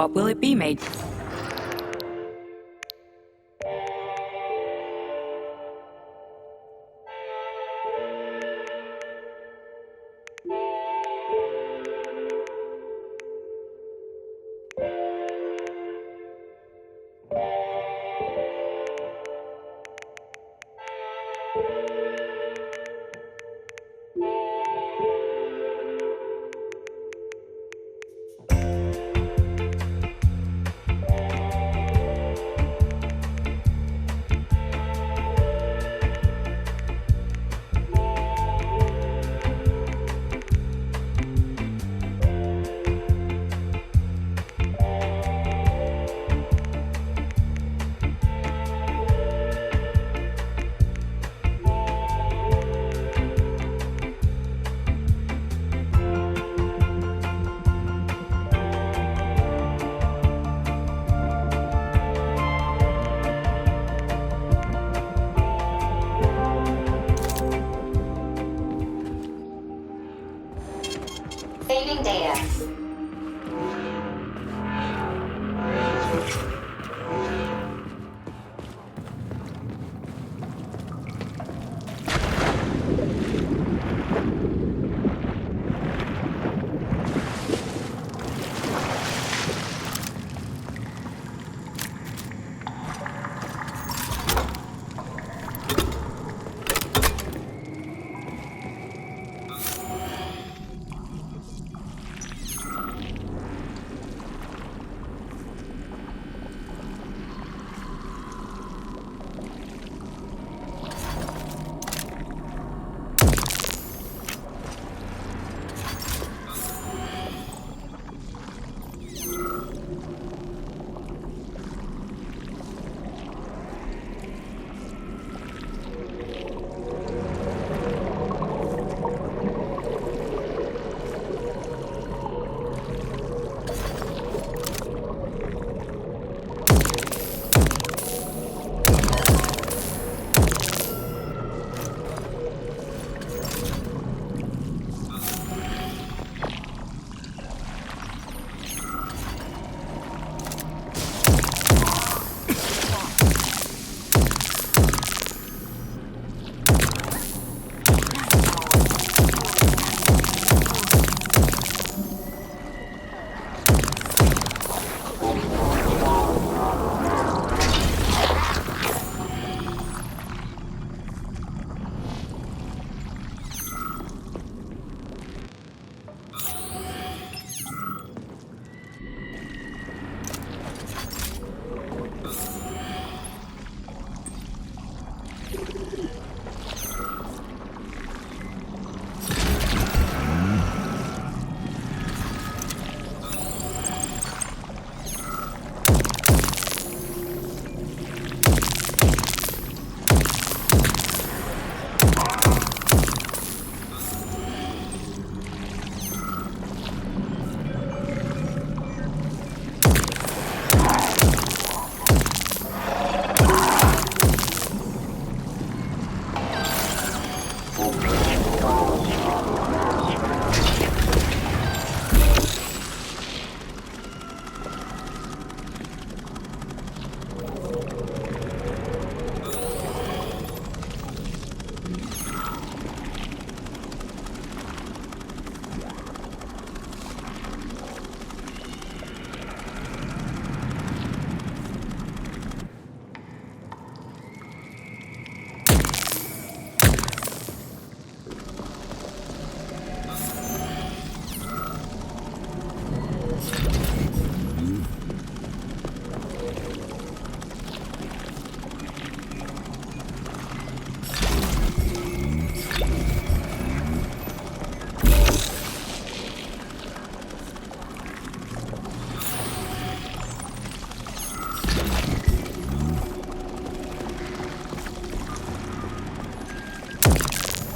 What will it be, Major? Saving data.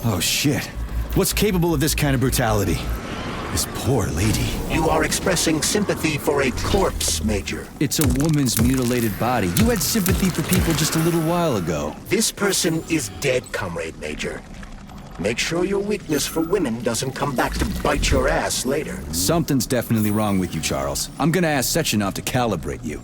Oh shit. What's capable of this kind of brutality? This poor lady. You are expressing sympathy for a corpse, Major. It's a woman's mutilated body. You had sympathy for people just a little while ago. This person is dead, Comrade Major. Make sure your weakness for women doesn't come back to bite your ass later. Something's definitely wrong with you, Charles. I'm gonna ask Sechenov to calibrate you.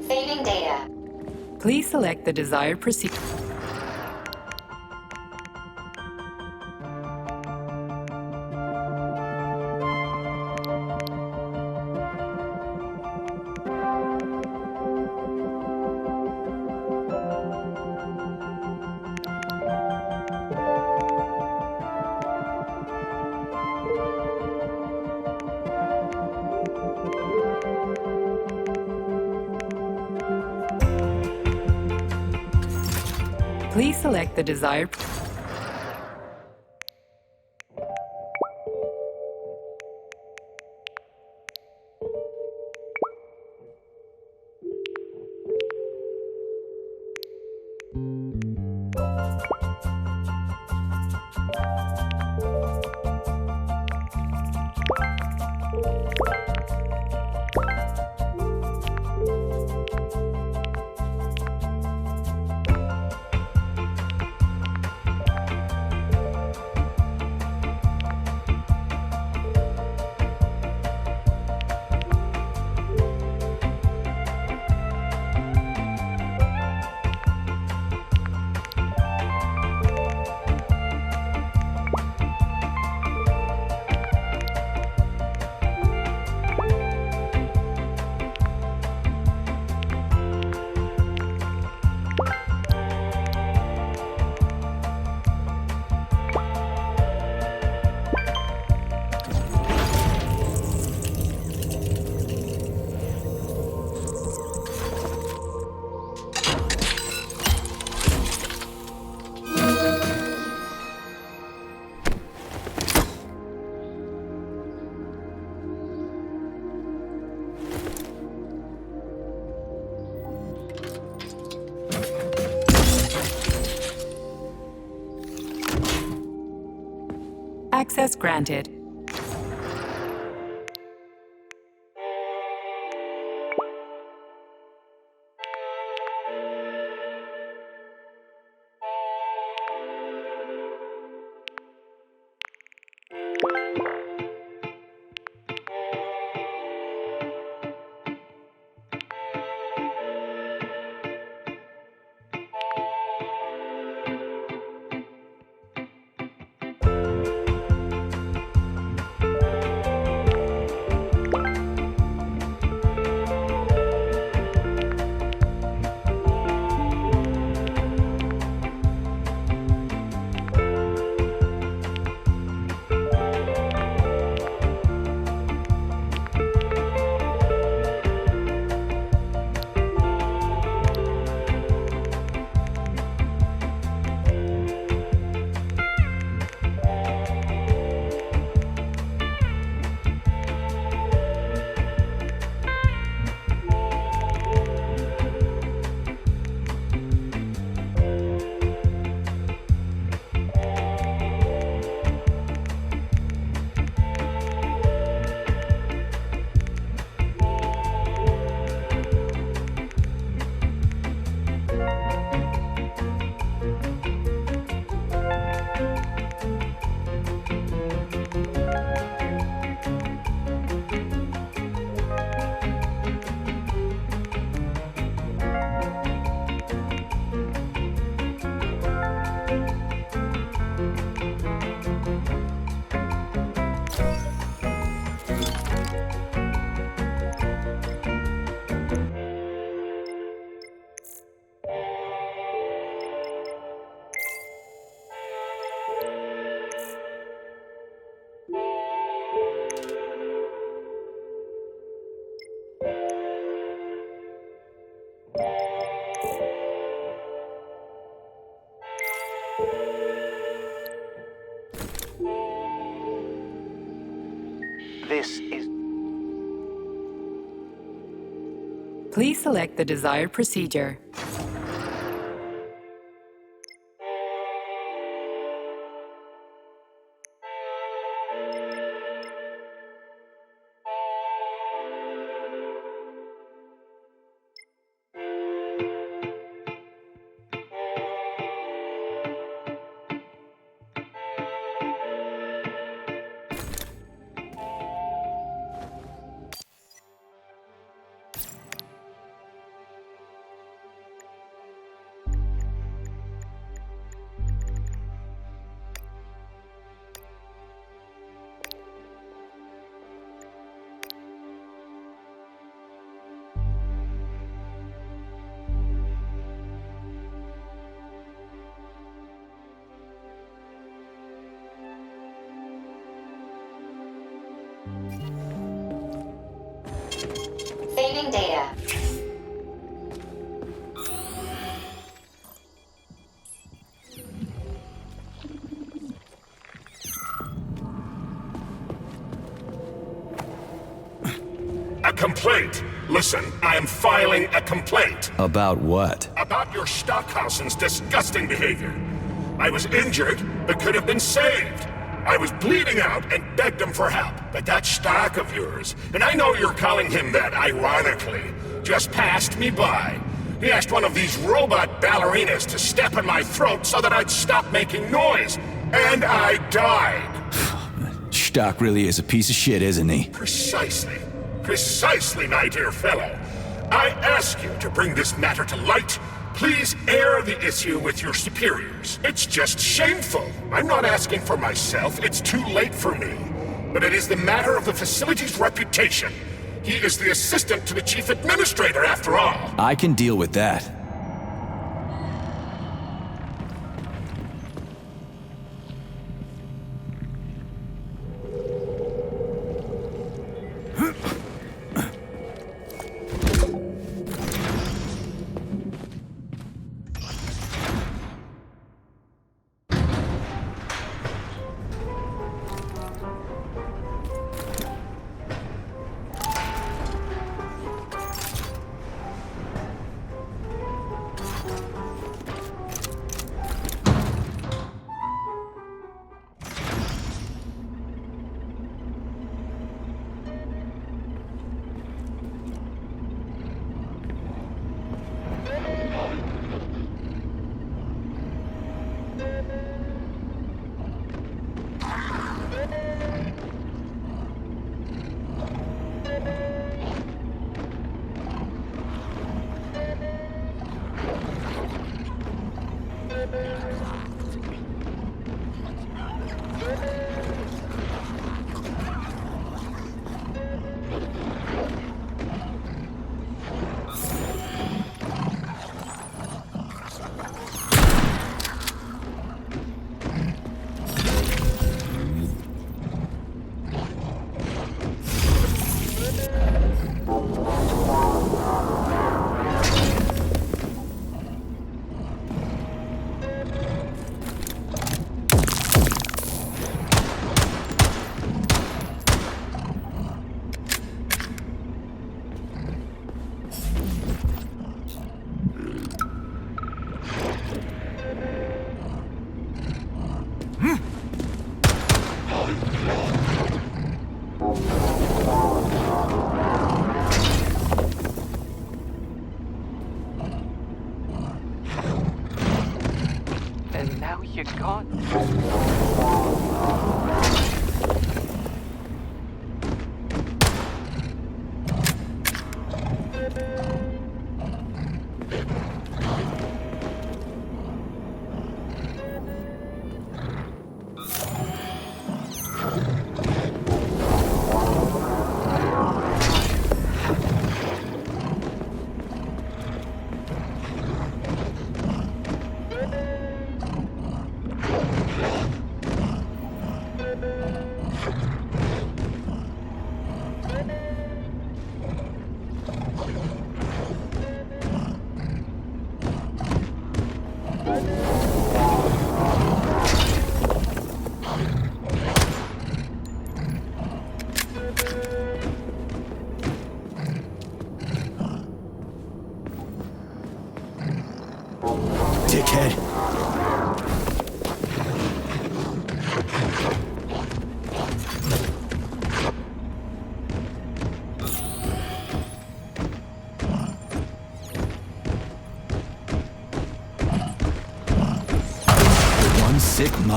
Saving data. Please select the desired procedure. Please select the desired. Access granted. This is... Please select the desired procedure. Saving data. A complaint. Listen, I am filing a complaint. About what? About your Stockhausen's disgusting behavior. I was injured, but could have been saved. I was bleeding out and begged him for help, but that Stock of yours, and I know you're calling him that ironically, just passed me by. He asked one of these robot ballerinas to step in my throat so that I'd stop making noise, and I died. Stock really is a piece of shit, isn't he? Precisely. Precisely, my dear fellow. I ask you to bring this matter to light. Please air the issue with your superiors. It's just shameful. I'm not asking for myself. It's too late for me. But it is the matter of the facility's reputation. He is the assistant to the chief administrator, after all. I can deal with that.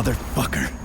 Motherfucker.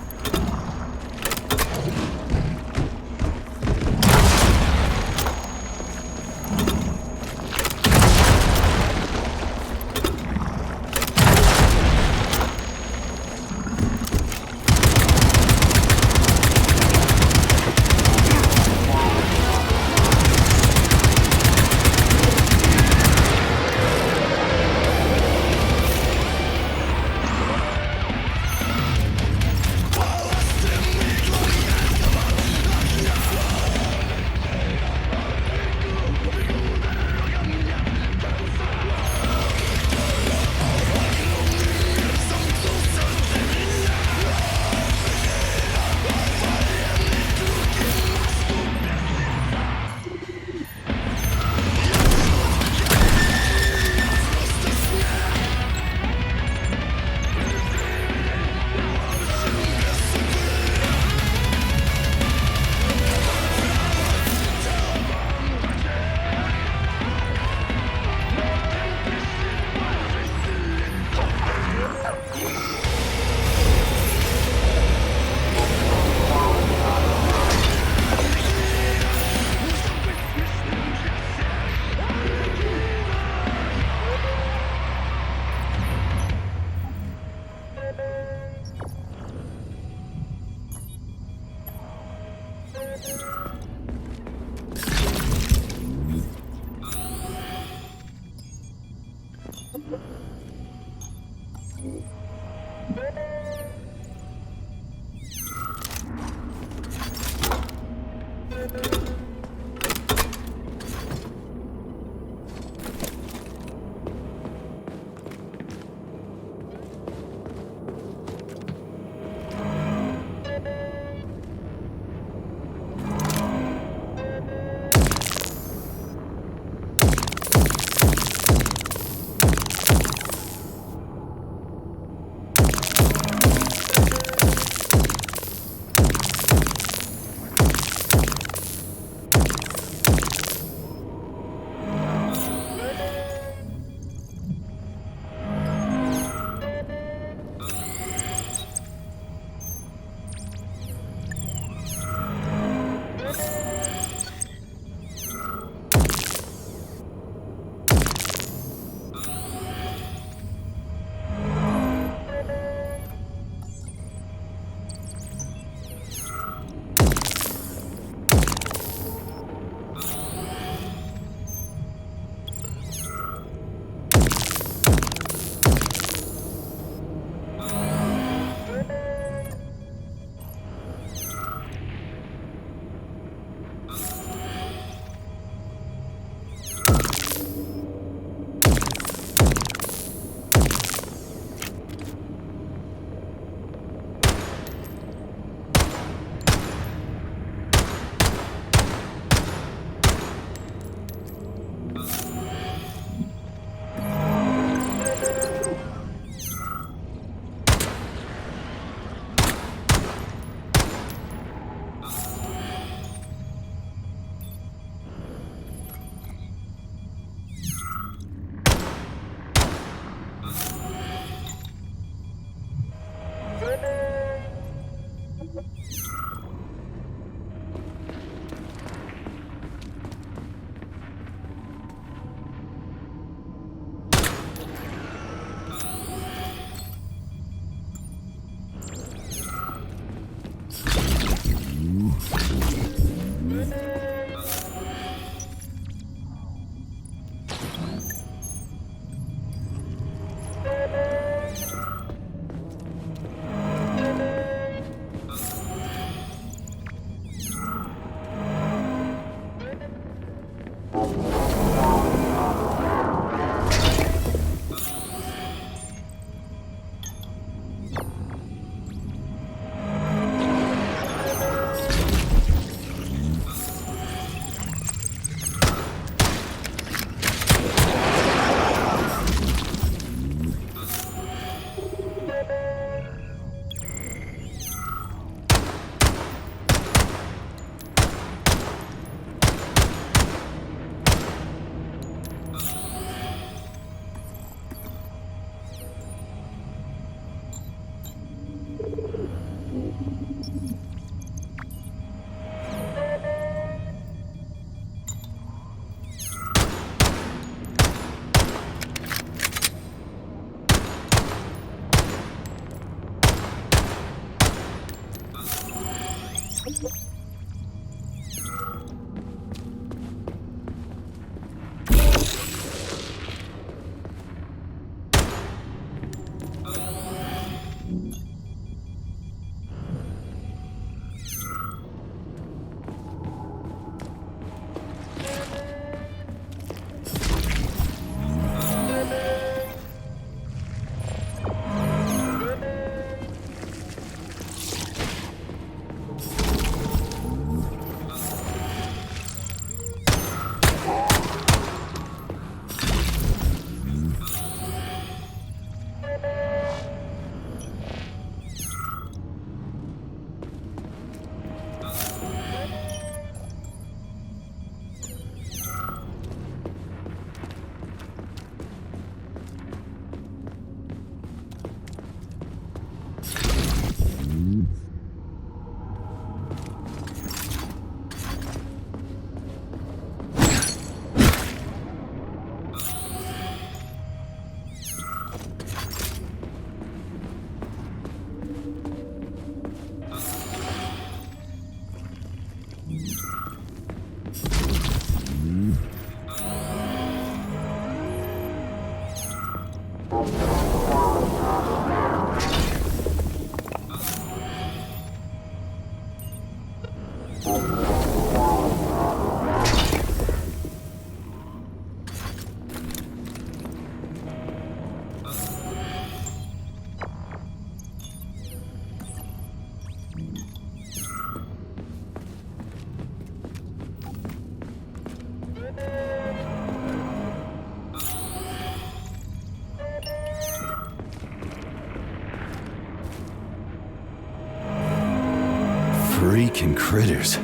Freaking critters.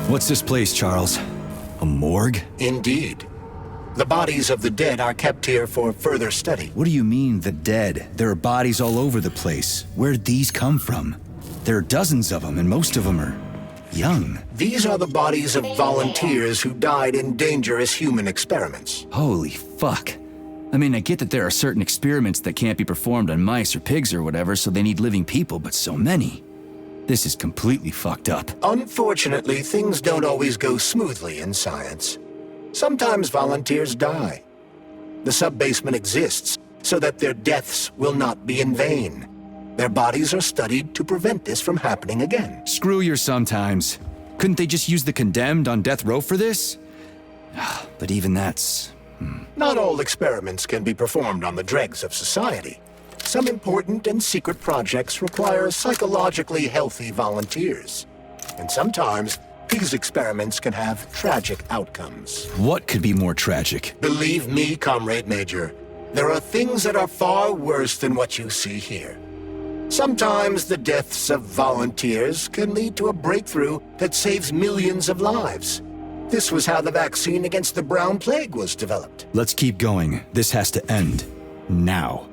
What's this place, Charles? A morgue? Indeed. The bodies of the dead are kept here for further study. What do you mean, the dead? There are bodies all over the place. Where'd these come from? There are dozens of them, and most of them are young. These are the bodies of volunteers who died in dangerous human experiments. Holy fuck. I mean, I get that there are certain experiments that can't be performed on mice or pigs or whatever, so they need living people, but so many. This is completely fucked up. Unfortunately, things don't always go smoothly in science. Sometimes volunteers die. The sub-basement exists so that their deaths will not be in vain. Their bodies are studied to prevent this from happening again. Screw your sometimes. Couldn't they just use the condemned on death row for this? But even that's... Not all experiments can be performed on the dregs of society. Some important and secret projects require psychologically healthy volunteers. And sometimes, these experiments can have tragic outcomes. What could be more tragic? Believe me, Comrade Major, there are things that are far worse than what you see here. Sometimes the deaths of volunteers can lead to a breakthrough that saves millions of lives. This was how the vaccine against the brown plague was developed. Let's keep going. This has to end. Now.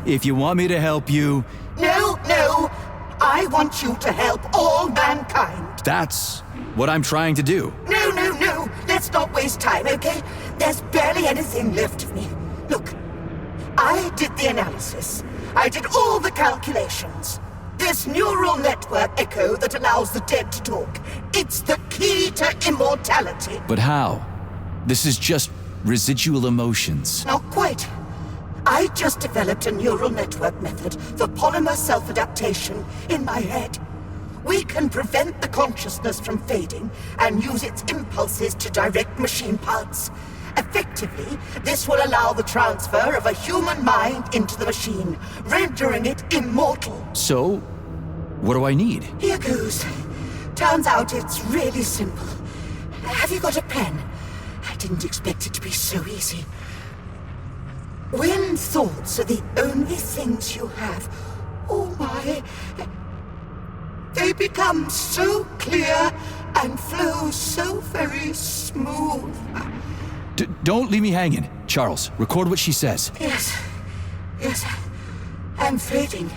If you want me to help you, No, no! I want you to help all mankind. that's what I'm trying to do. No, no, no! Let's not waste time, okay? There's barely anything left of me. Look, I did the analysis. I did all the calculations. This neural network echo that allows the dead to talk. It's the key to immortality. But how? This is just residual emotions. Not quite. I just developed a neural network method for polymer self-adaptation in my head. We can prevent the consciousness from fading and use its impulses to direct machine parts. Effectively, this will allow the transfer of a human mind into the machine, rendering it immortal. So, what do I need? Here goes. Turns out it's really simple. Have you got a pen? I didn't expect it to be so easy. When thoughts are the only things you have, oh my, they become so clear and flow so very smooth. Don't leave me hanging. Charles, record what she says. Yes, I'm fading.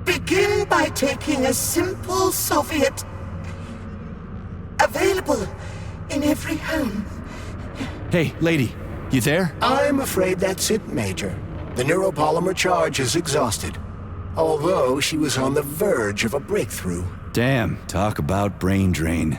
Begin by taking a simple Soviet, available in every home. Hey, lady, you there? I'm afraid that's it, Major. The neuropolymer charge is exhausted. Although she was on the verge of a breakthrough. Damn, talk about brain drain.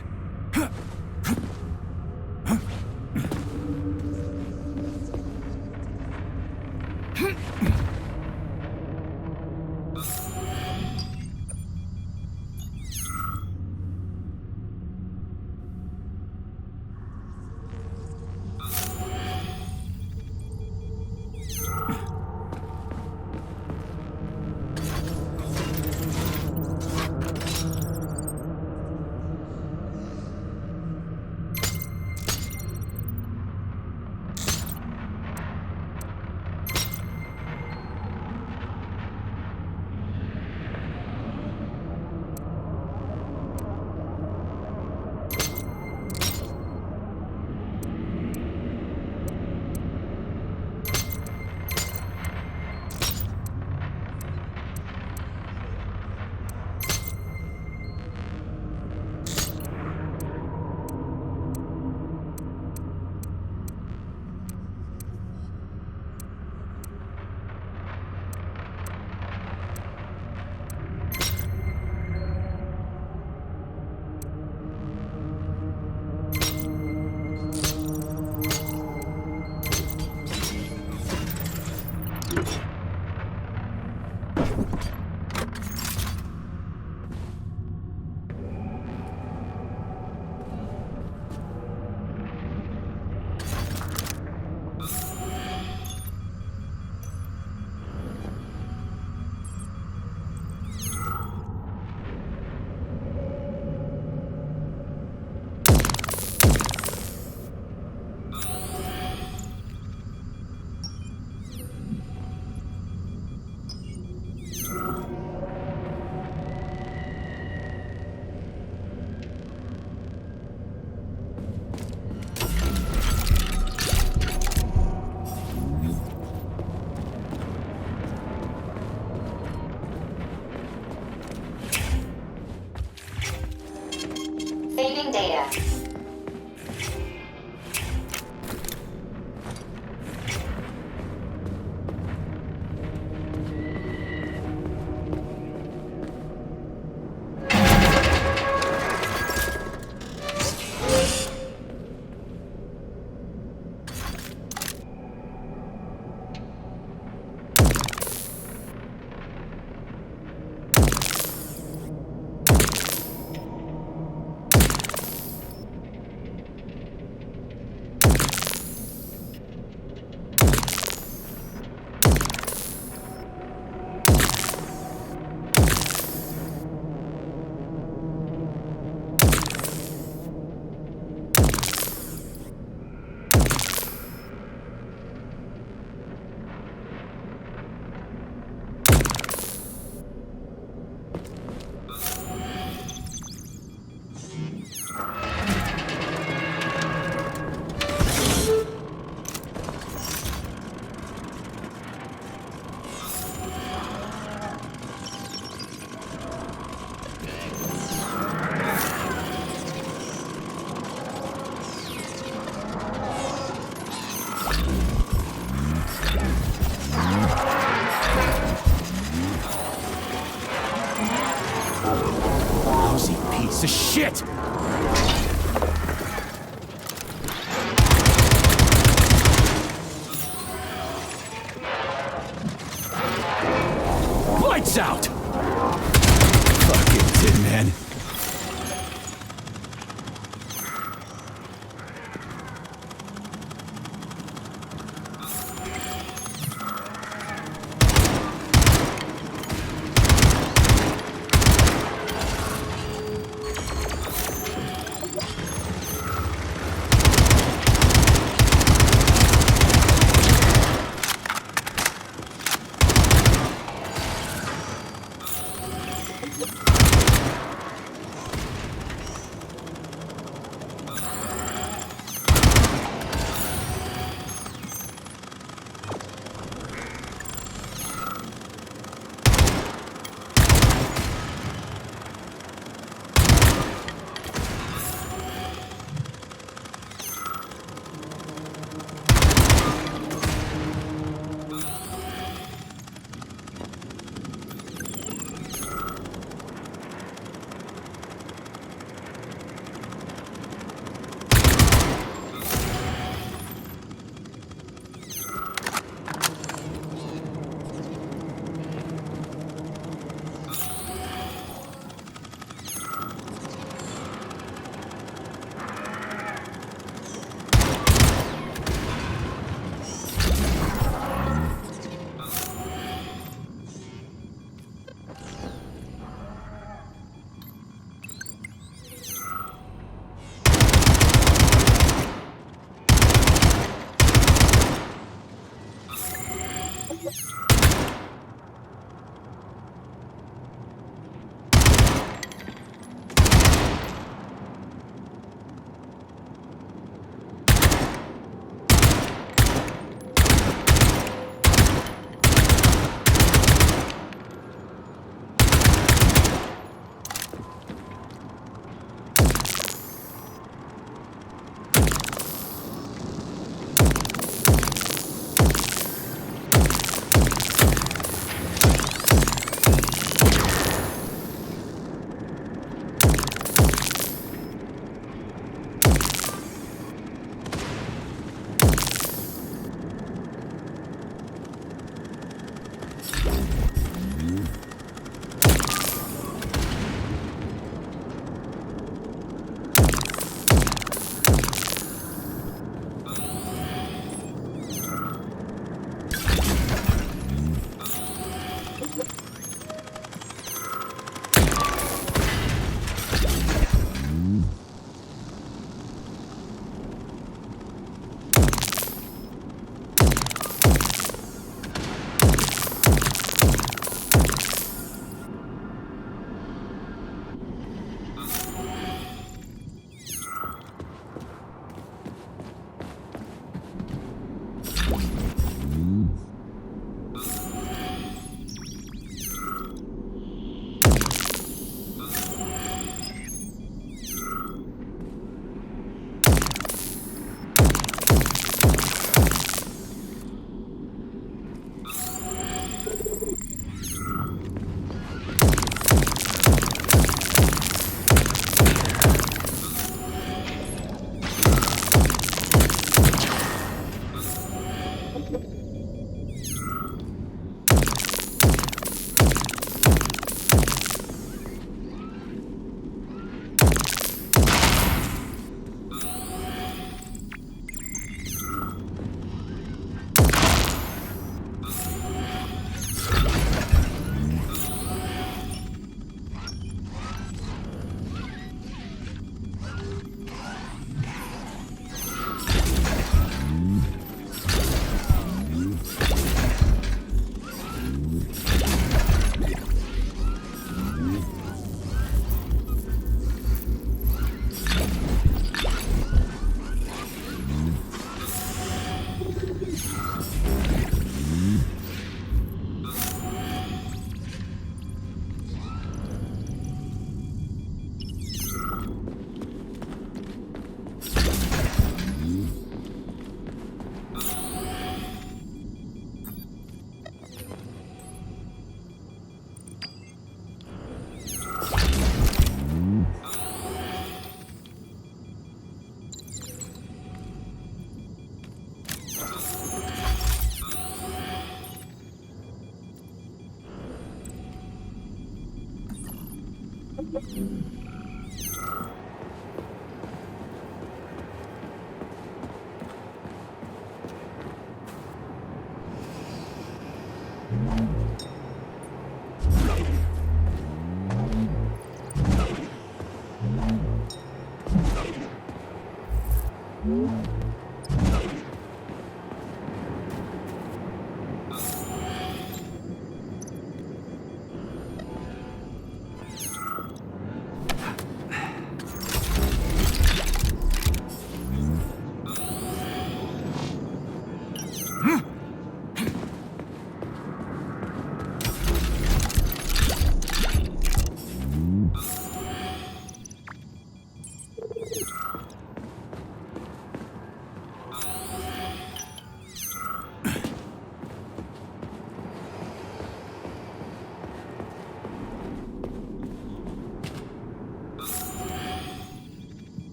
Saving data.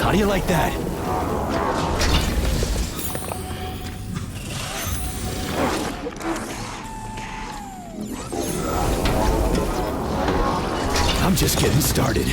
How do you like that? I'm just getting started.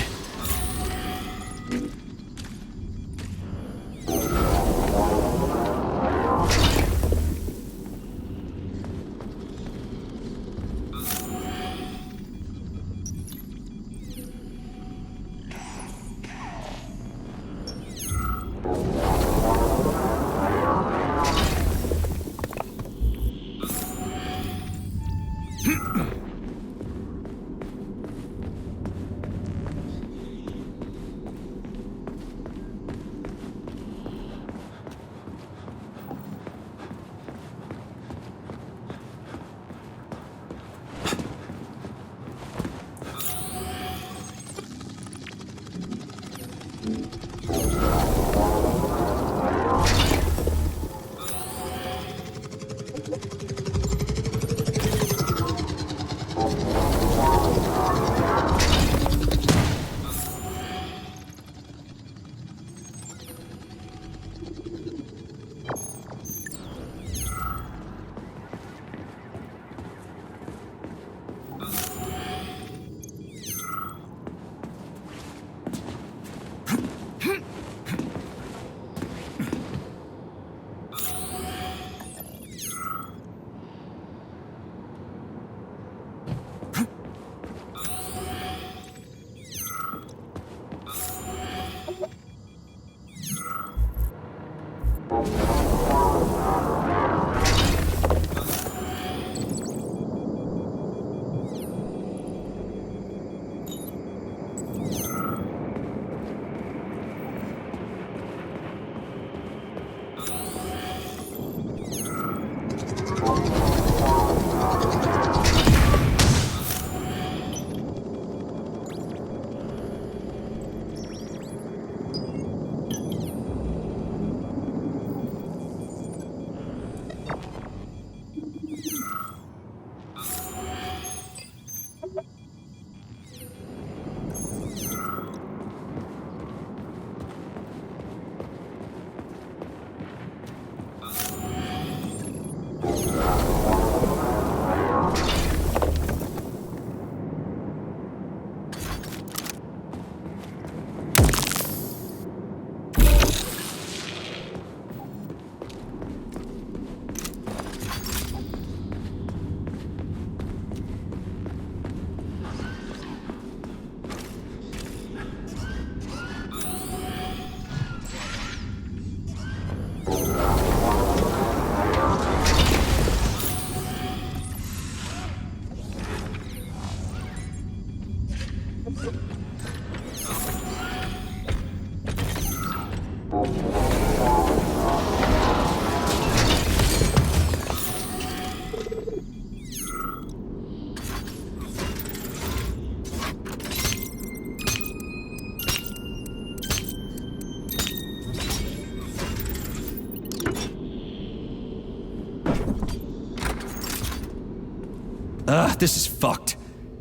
This is fucked.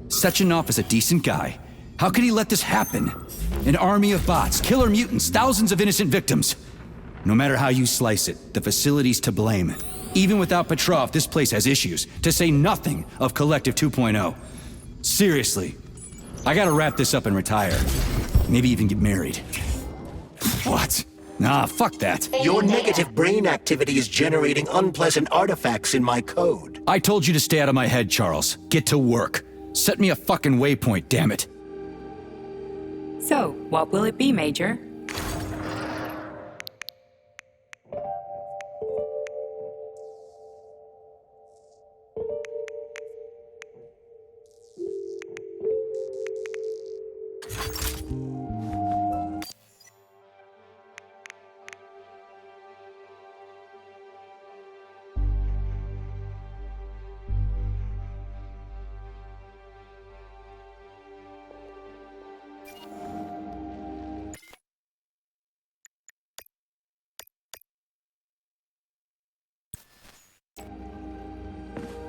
Sechenov is a decent guy. How could he let this happen? An army of bots, killer mutants, thousands of innocent victims. No matter how you slice it, the facility's to blame. Even without Petrov, this place has issues, to say nothing of Collective 2.0. Seriously, I gotta wrap this up and retire. Maybe even get married. What? Nah, fuck that. Your negative brain activity is generating unpleasant artifacts in my code. I told you to stay out of my head, Charles. Get to work. Set me a fucking waypoint, damn it. So, what will it be, Major?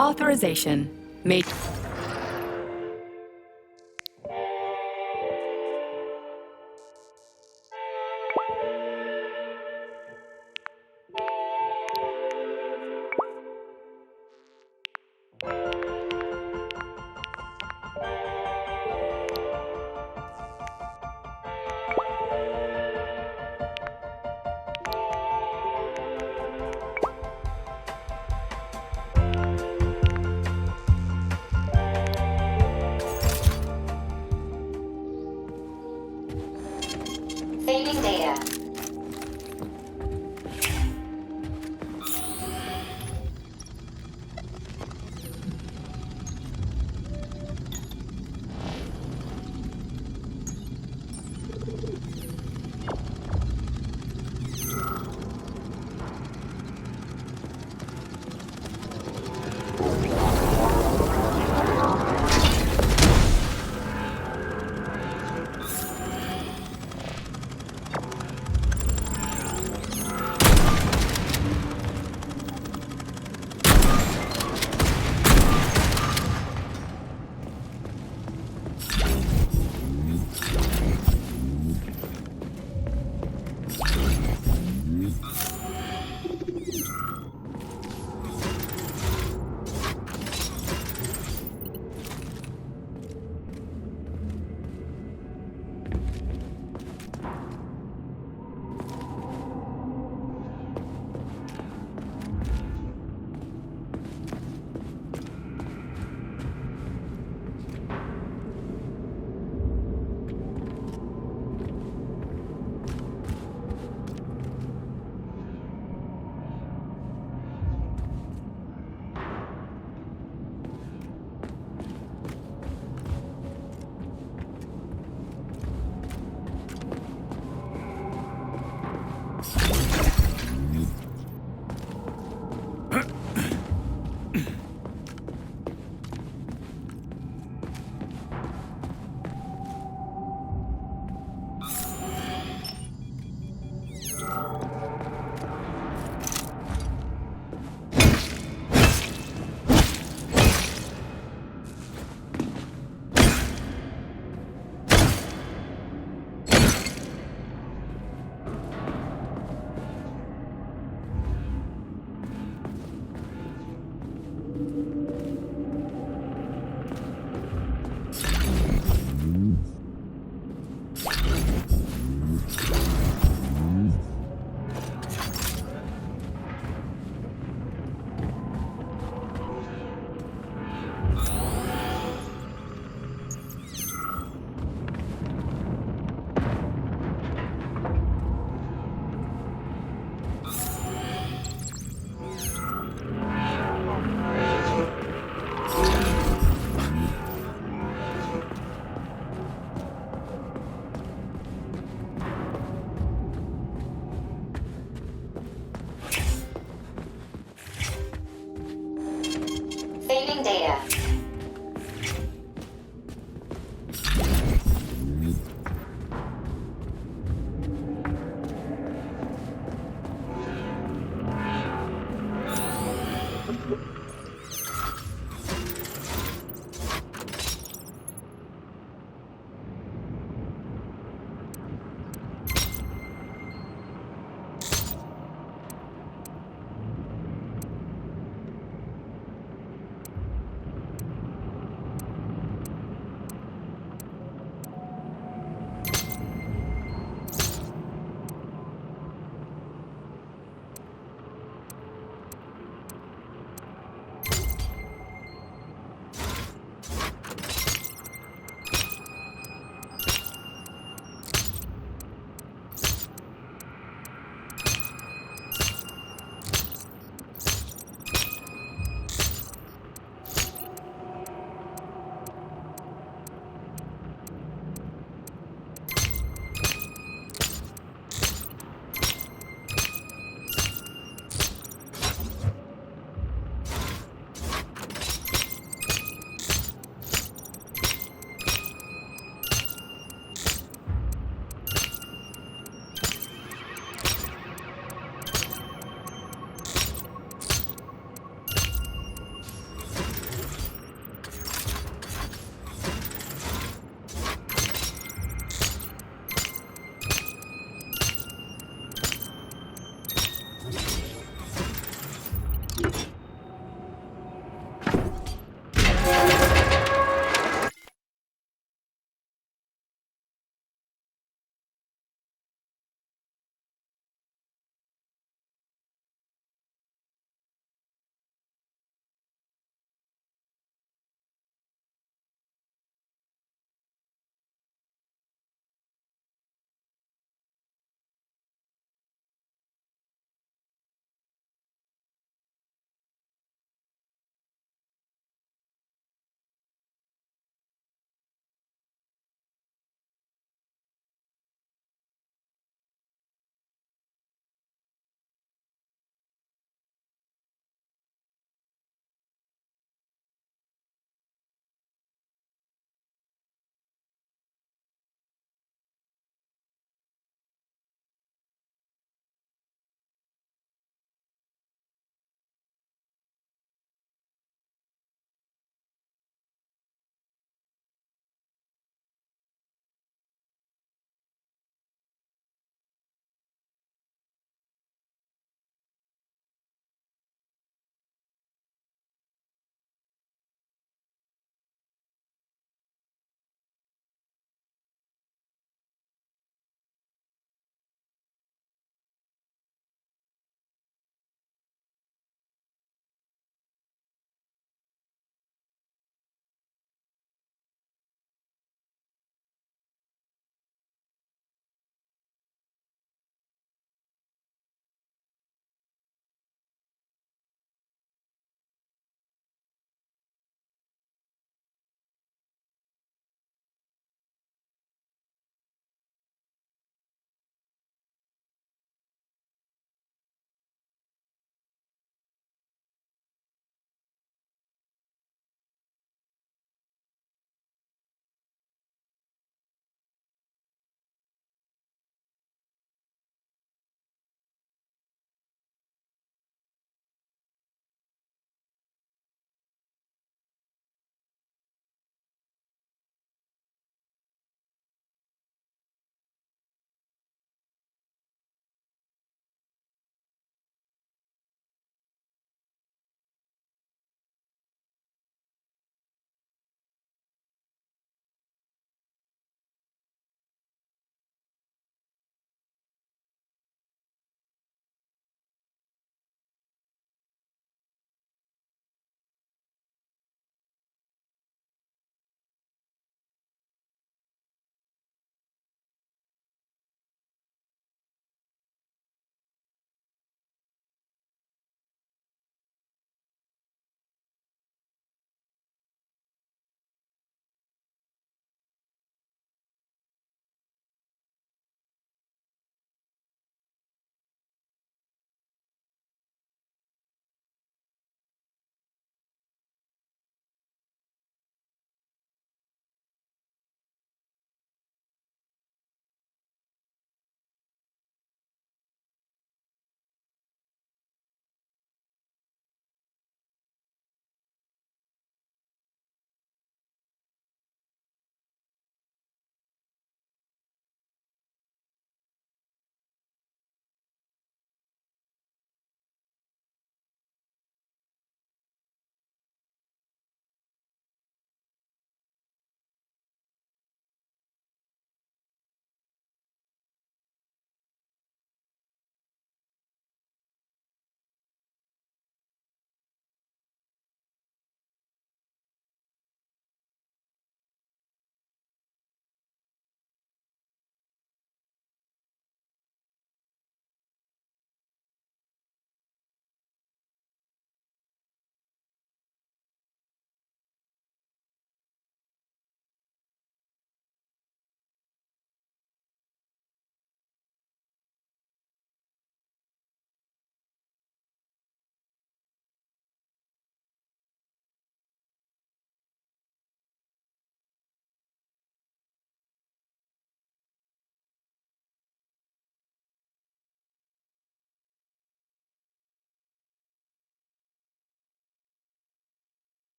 Authorization. Major. Saving data.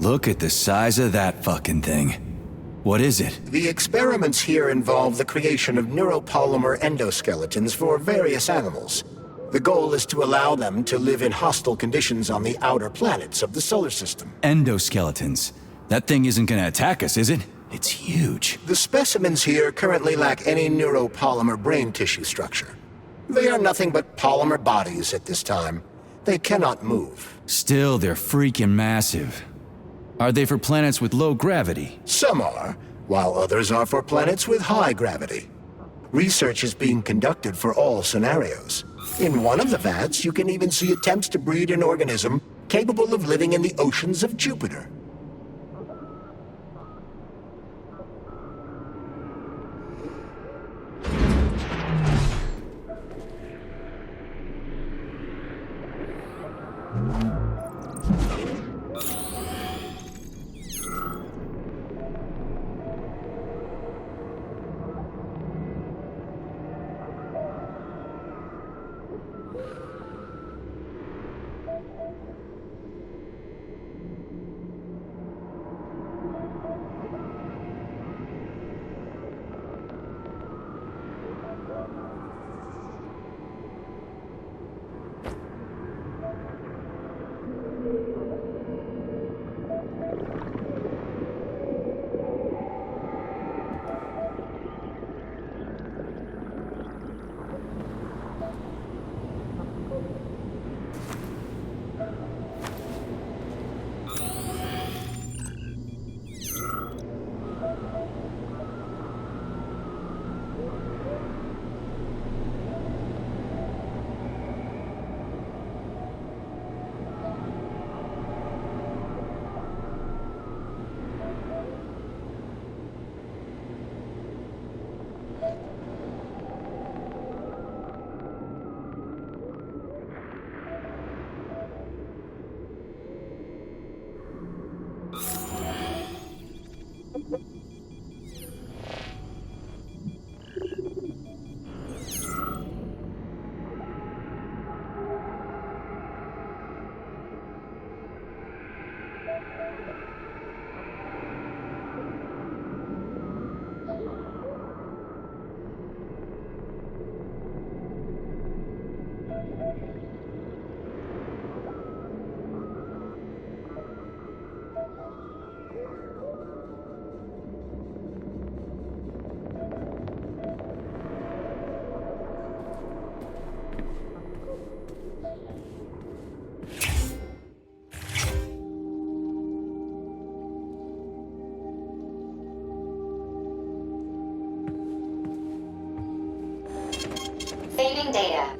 Look at the size of that fucking thing. What is it? The experiments here involve the creation of neuropolymer endoskeletons for various animals. The goal is to allow them to live in hostile conditions on the outer planets of the solar system. Endoskeletons. That thing isn't gonna attack us, is it? It's huge. The specimens here currently lack any neuropolymer brain tissue structure. They are nothing but polymer bodies at this time. They cannot move. Still, they're freaking massive. Are they for planets with low gravity? Some are, while others are for planets with high gravity. Research is being conducted for all scenarios. In one of the vats, you can even see attempts to breed an organism capable of living in the oceans of Jupiter. Saving data.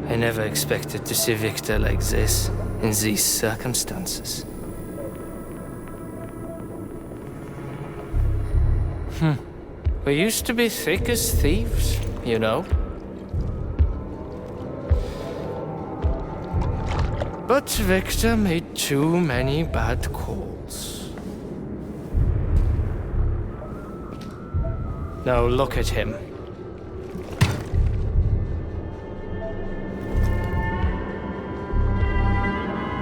I never expected to see Victor like this, in these circumstances. We used to be thick as thieves, you know? But Victor made too many bad calls. Now look at him.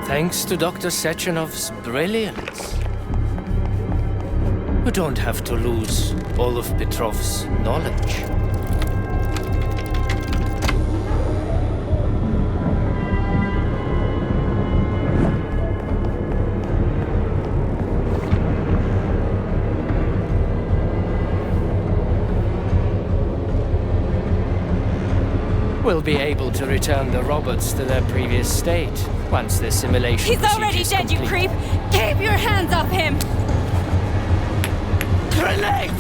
Thanks to Dr. Sechenov's brilliance, we don't have to lose all of Petrov's knowledge. will be able to return the robots to their previous state once the simulation He's already procedures dead, you complete. creep! Keep your hands off him! Grenade!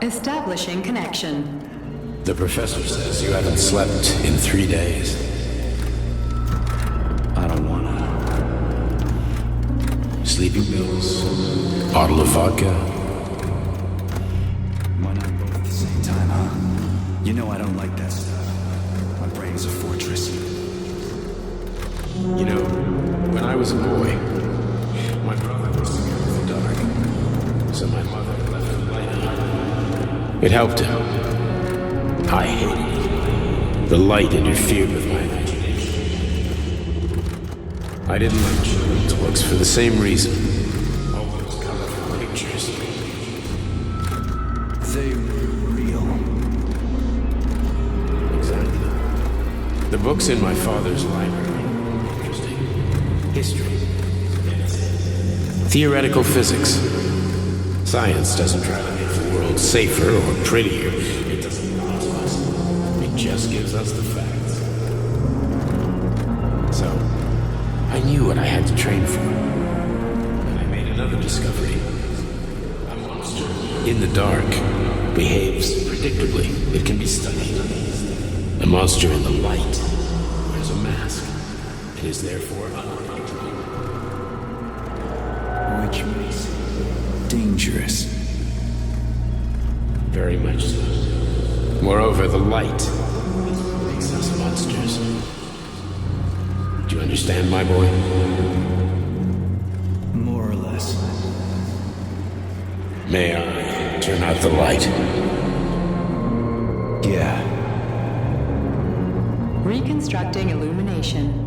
Establishing connection. The professor says you haven't slept in 3 days. I don't wanna. Sleeping pills, bottle of vodka. Why not both at the same time, huh? You know I don't like that stuff. My brain's a fortress. You know, when I was a boy, my brother was scared of the dark. So my mother left the light on. It helped him. I hated it. The light interfered with my imagination. I didn't like children's books for the same reason. All those colorful pictures. They were real. Exactly. The books in my father's library. Interesting. History. Theoretical physics. Science doesn't try to make the world safer or prettier. It doesn't cause us. It just gives us the facts. So, I knew what I had to train for. And I made another discovery. A monster in the dark behaves predictably. It can be studied. A monster in the light wears a mask and is therefore unpredictable. Which makes it dangerous. Very much so. Moreover, the light makes us monsters. Do you understand, my boy? More or less. May I turn out the light? Yeah. Reconstructing illumination.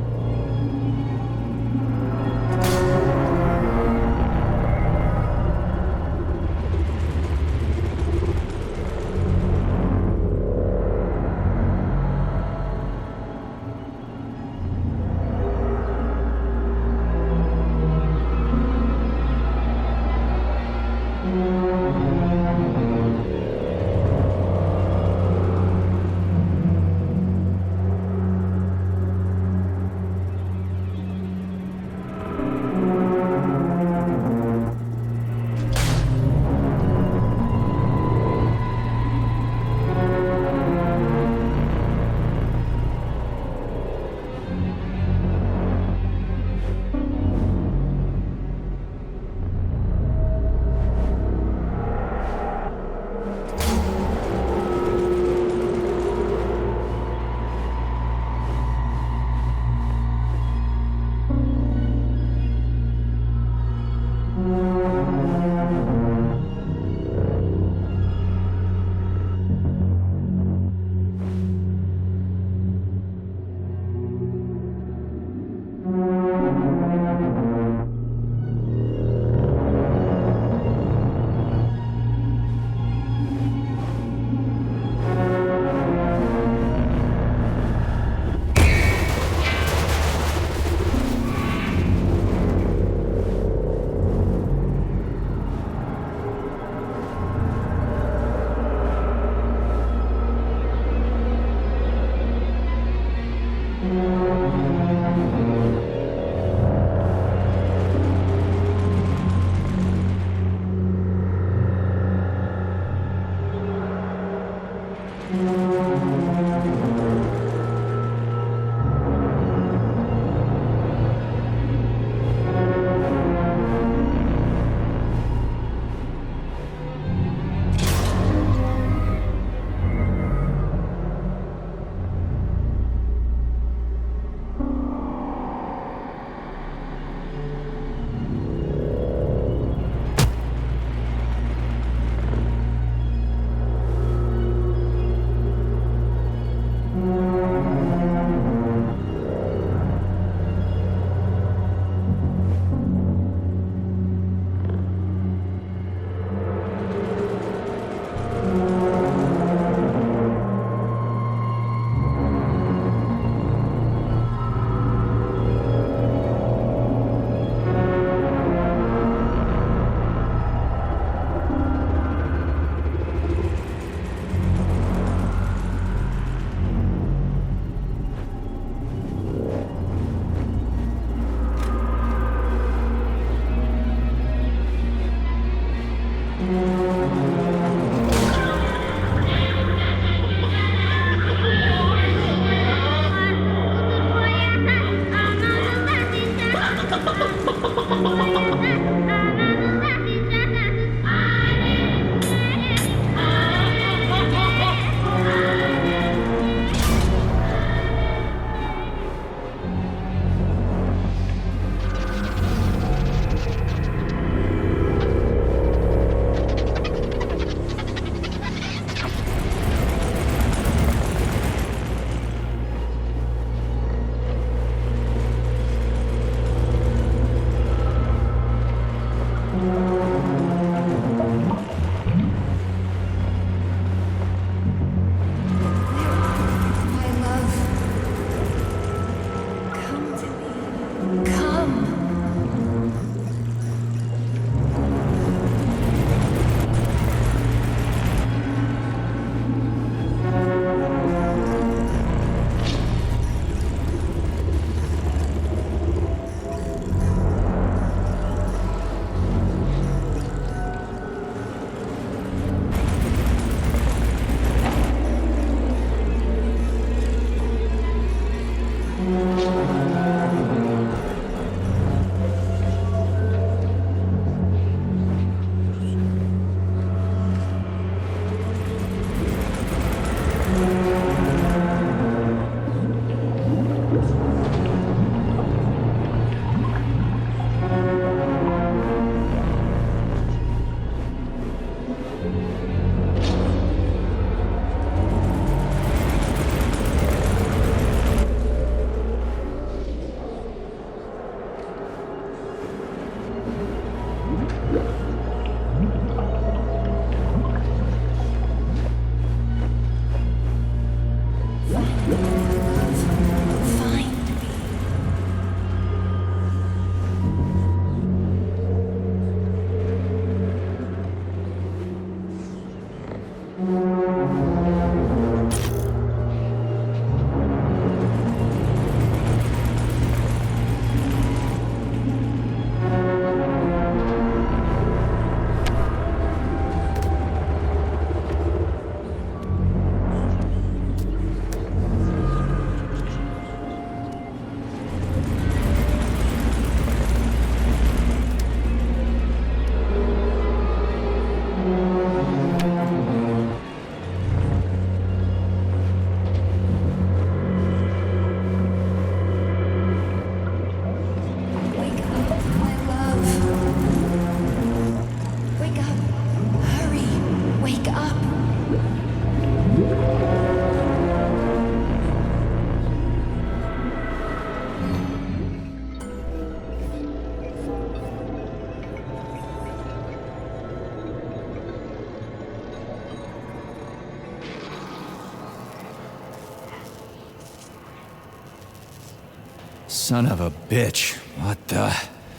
Son of a bitch. What the...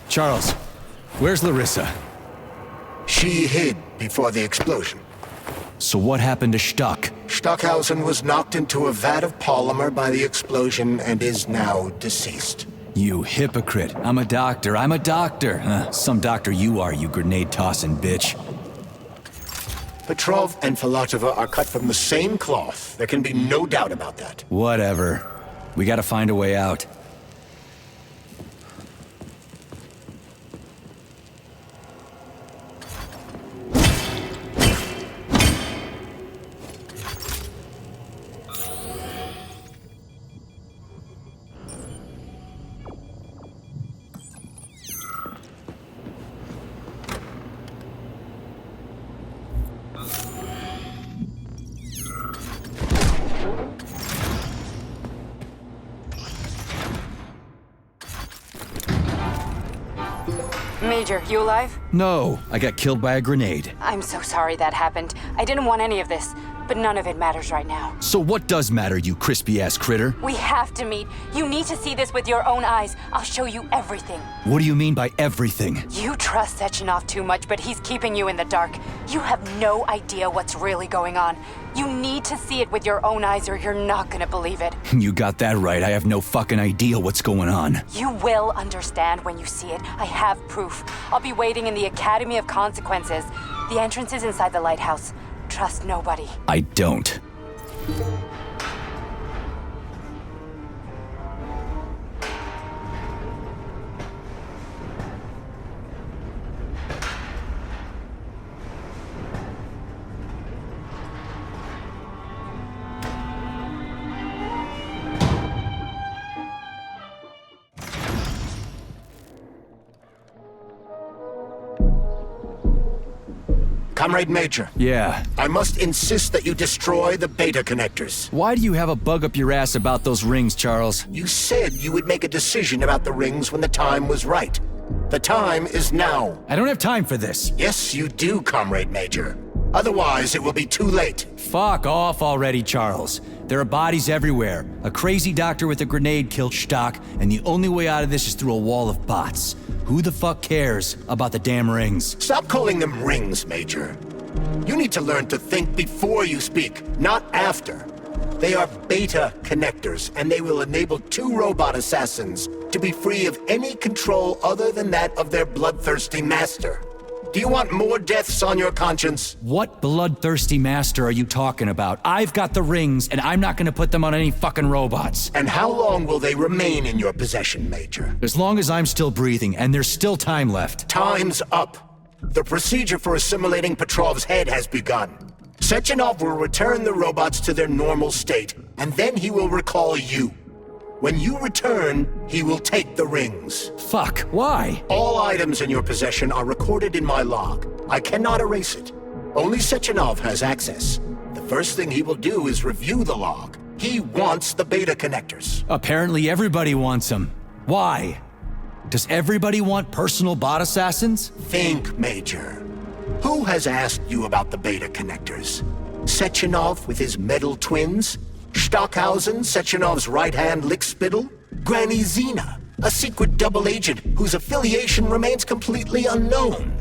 Charles, where's Larissa? She hid before the explosion. So what happened to Stuck? Stockhausen was knocked into a vat of polymer by the explosion and is now deceased. You hypocrite. I'm a doctor. Some doctor you are, you grenade-tossing bitch. Petrov and Filatova are cut from the same cloth. There can be no doubt about that. Whatever. We gotta find a way out. Major, you alive? No, I got killed by a grenade. I'm so sorry that happened. I didn't want any of this, but none of it matters right now. So what does matter, you crispy-ass critter? We have to meet. You need to see this with your own eyes. I'll show you everything. What do you mean by everything? You trust Sechenov too much, but he's keeping you in the dark. You have no idea what's really going on. You need to see it with your own eyes or you're not gonna believe it. You got that right. I have no fucking idea what's going on. You will understand when you see it. I have proof. I'll be waiting in the Academy of Consequences. The entrance is inside the lighthouse. Trust nobody. I don't. Comrade Major. Yeah. I must insist that you destroy the beta connectors. Why do you have a bug up your ass about those rings, Charles? You said you would make a decision about the rings when the time was right. The time is now. I don't have time for this. Yes, you do, Comrade Major. Otherwise, it will be too late. Fuck off already, Charles. There are bodies everywhere. A crazy doctor with a grenade killed Stock, and the only way out of this is through a wall of bots. Who the fuck cares about the damn rings? Stop calling them rings, Major. You need to learn to think before you speak, not after. They are beta connectors, and they will enable 2 robot assassins to be free of any control other than that of their bloodthirsty master. Do you want more deaths on your conscience? What bloodthirsty master are you talking about? I've got the rings, and I'm not gonna put them on any fucking robots. And how long will they remain in your possession, Major? As long as I'm still breathing, and there's still time left. Time's up. The procedure for assimilating Petrov's head has begun. Sechenov will return the robots to their normal state, and then he will recall you. When you return, he will take the rings. Fuck, why? All items in your possession are recorded in my log. I cannot erase it. Only Sechenov has access. The first thing he will do is review the log. He wants the beta connectors. Apparently everybody wants them. Why? Does everybody want personal bot assassins? Think, Major. Who has asked you about the beta connectors? Sechenov with his metal twins? Stockhausen, Sechenov's right-hand lickspittle? Granny Zena, a secret double agent whose affiliation remains completely unknown?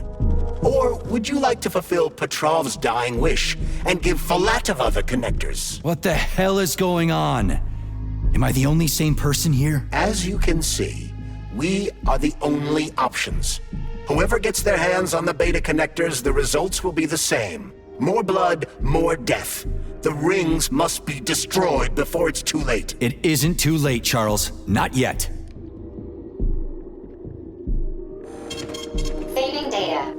Or would you like to fulfill Petrov's dying wish and give Filatova the connectors? What the hell is going on? Am I the only sane person here? As you can see, we are the only options. Whoever gets their hands on the beta connectors, the results will be the same. More blood, more death. The rings must be destroyed before it's too late. It isn't too late, Charles. Not yet. Saving data.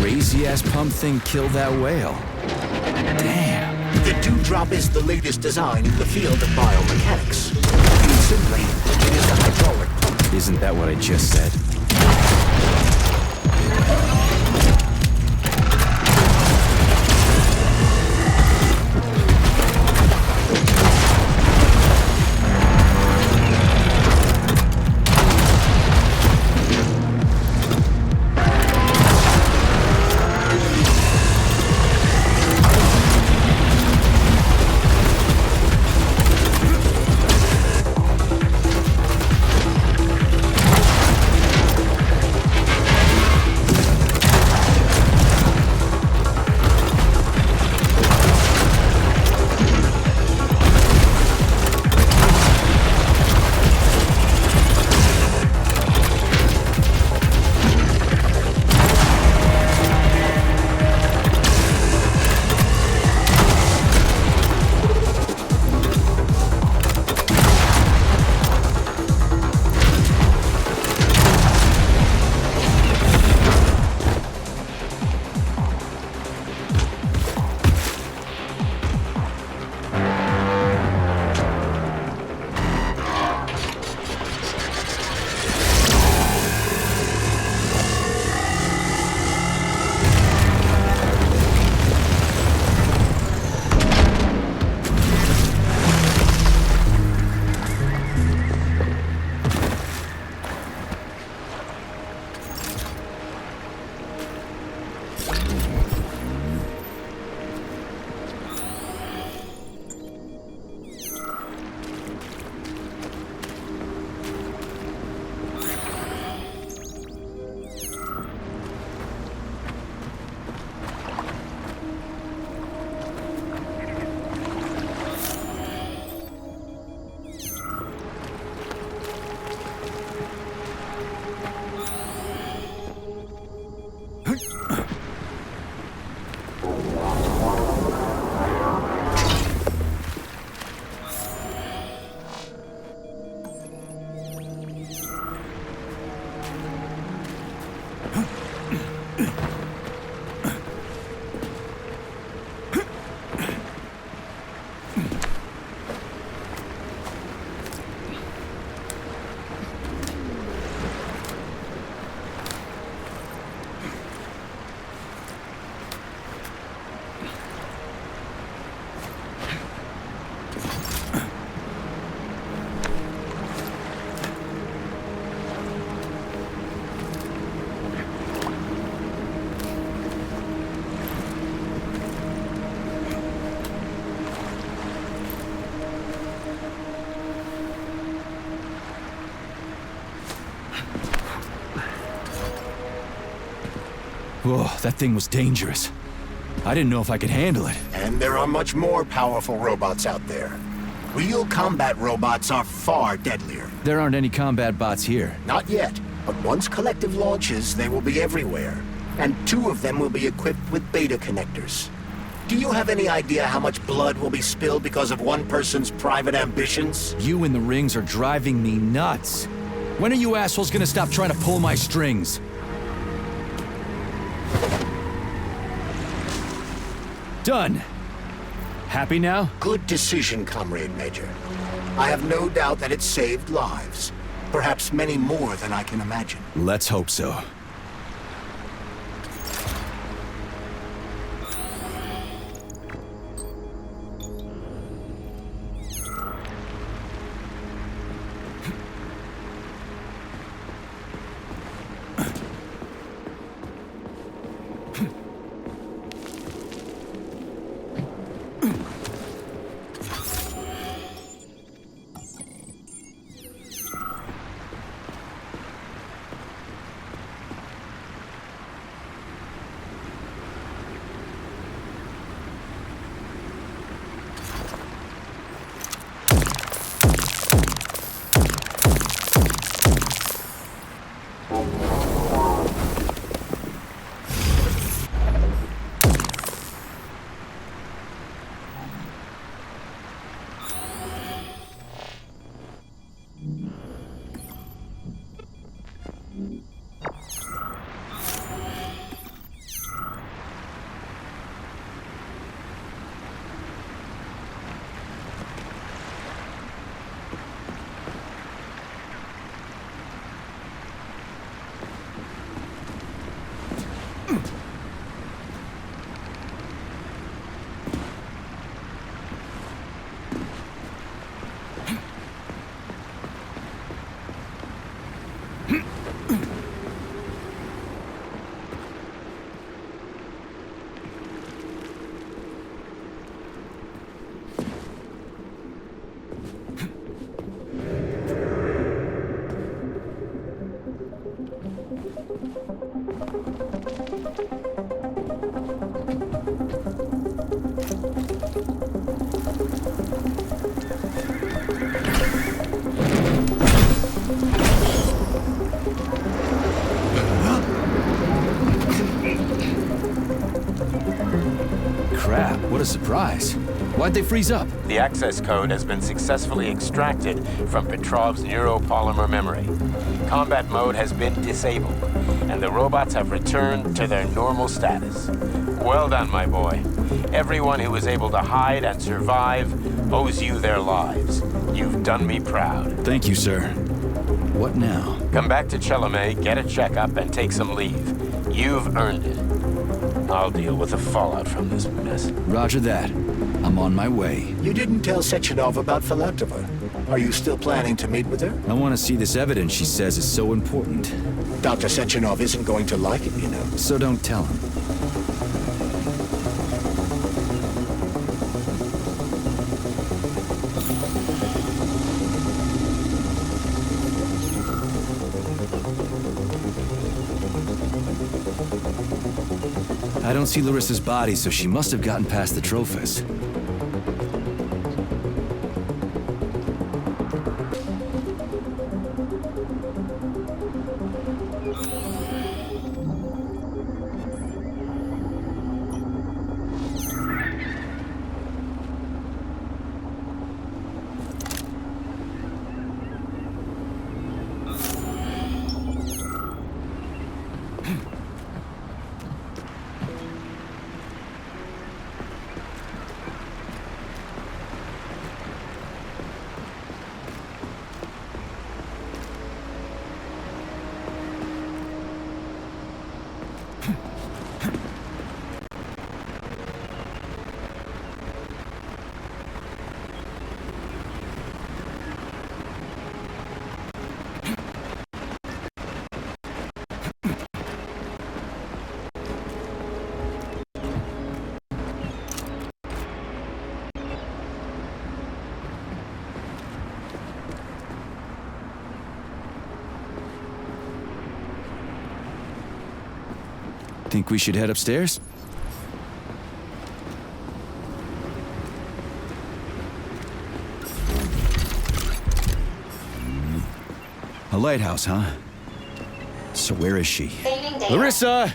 Crazy-ass pump thing killed that whale. Damn. The dewdrop is the latest design in the field of biomechanics. Simply, it is a hydraulic pump. Isn't that what I just said? Oh, that thing was dangerous. I didn't know if I could handle it. And there are much more powerful robots out there. Real combat robots are far deadlier. There aren't any combat bots here. Not yet, but once Collective launches, they will be everywhere. And 2 of them will be equipped with beta connectors. Do you have any idea how much blood will be spilled because of one person's private ambitions? You in the rings are driving me nuts. When are you assholes gonna stop trying to pull my strings? Done. Happy now? Good decision, Comrade Major. I have no doubt that it saved lives. Perhaps many more than I can imagine. Let's hope so. Crap, what a surprise. Why'd they freeze up? The access code has been successfully extracted from Petrov's neuropolymer memory. Combat mode has been disabled, and the robots have returned to their normal status. Well done, my boy. Everyone who was able to hide and survive owes you their lives. You've done me proud. Thank you, sir. What now? Come back to Chelomey, get a checkup, and take some leave. You've earned it. I'll deal with the fallout from this mess. Roger that. I'm on my way. You didn't tell Sechenov about Philantova. Are you still planning to meet with her? I want to see this evidence she says is so important. Dr. Sechenov isn't going to like it, you know. So don't tell him. I don't see Larissa's body, so she must have gotten past the Trophus. Think we should head upstairs? A lighthouse, huh? So where is she? Saving data. Larissa!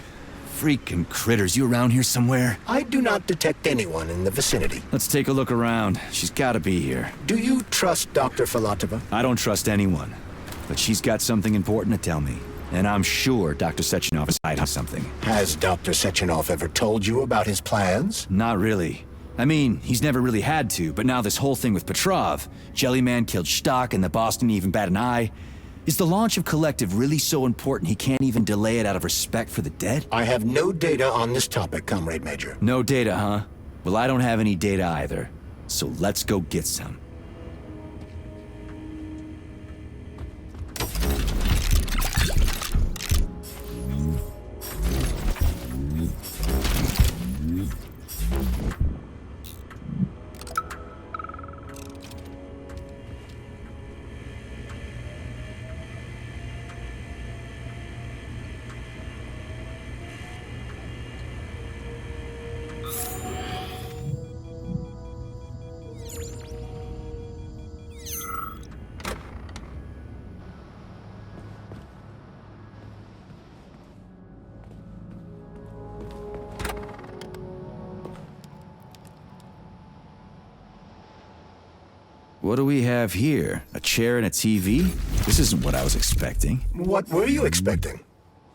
Freaking critters, you around here somewhere? I do not detect anyone in the vicinity. Let's take a look around. She's gotta be here. Do you trust Dr. Filatova? I don't trust anyone. But she's got something important to tell me. And I'm sure Dr. Sechenov is hiding something. Has Dr. Sechenov ever told you about his plans? Not really. I mean, he's never really had to, but now this whole thing with Petrov, Jellyman killed Stock and the boss didn't even bat an eye. Is the launch of Collective really so important he can't even delay it out of respect for the dead? I have no data on this topic, Comrade Major. No data, huh? Well, I don't have any data either. So let's go get some. What do we have here? A chair and a TV? This isn't what I was expecting. What were you expecting?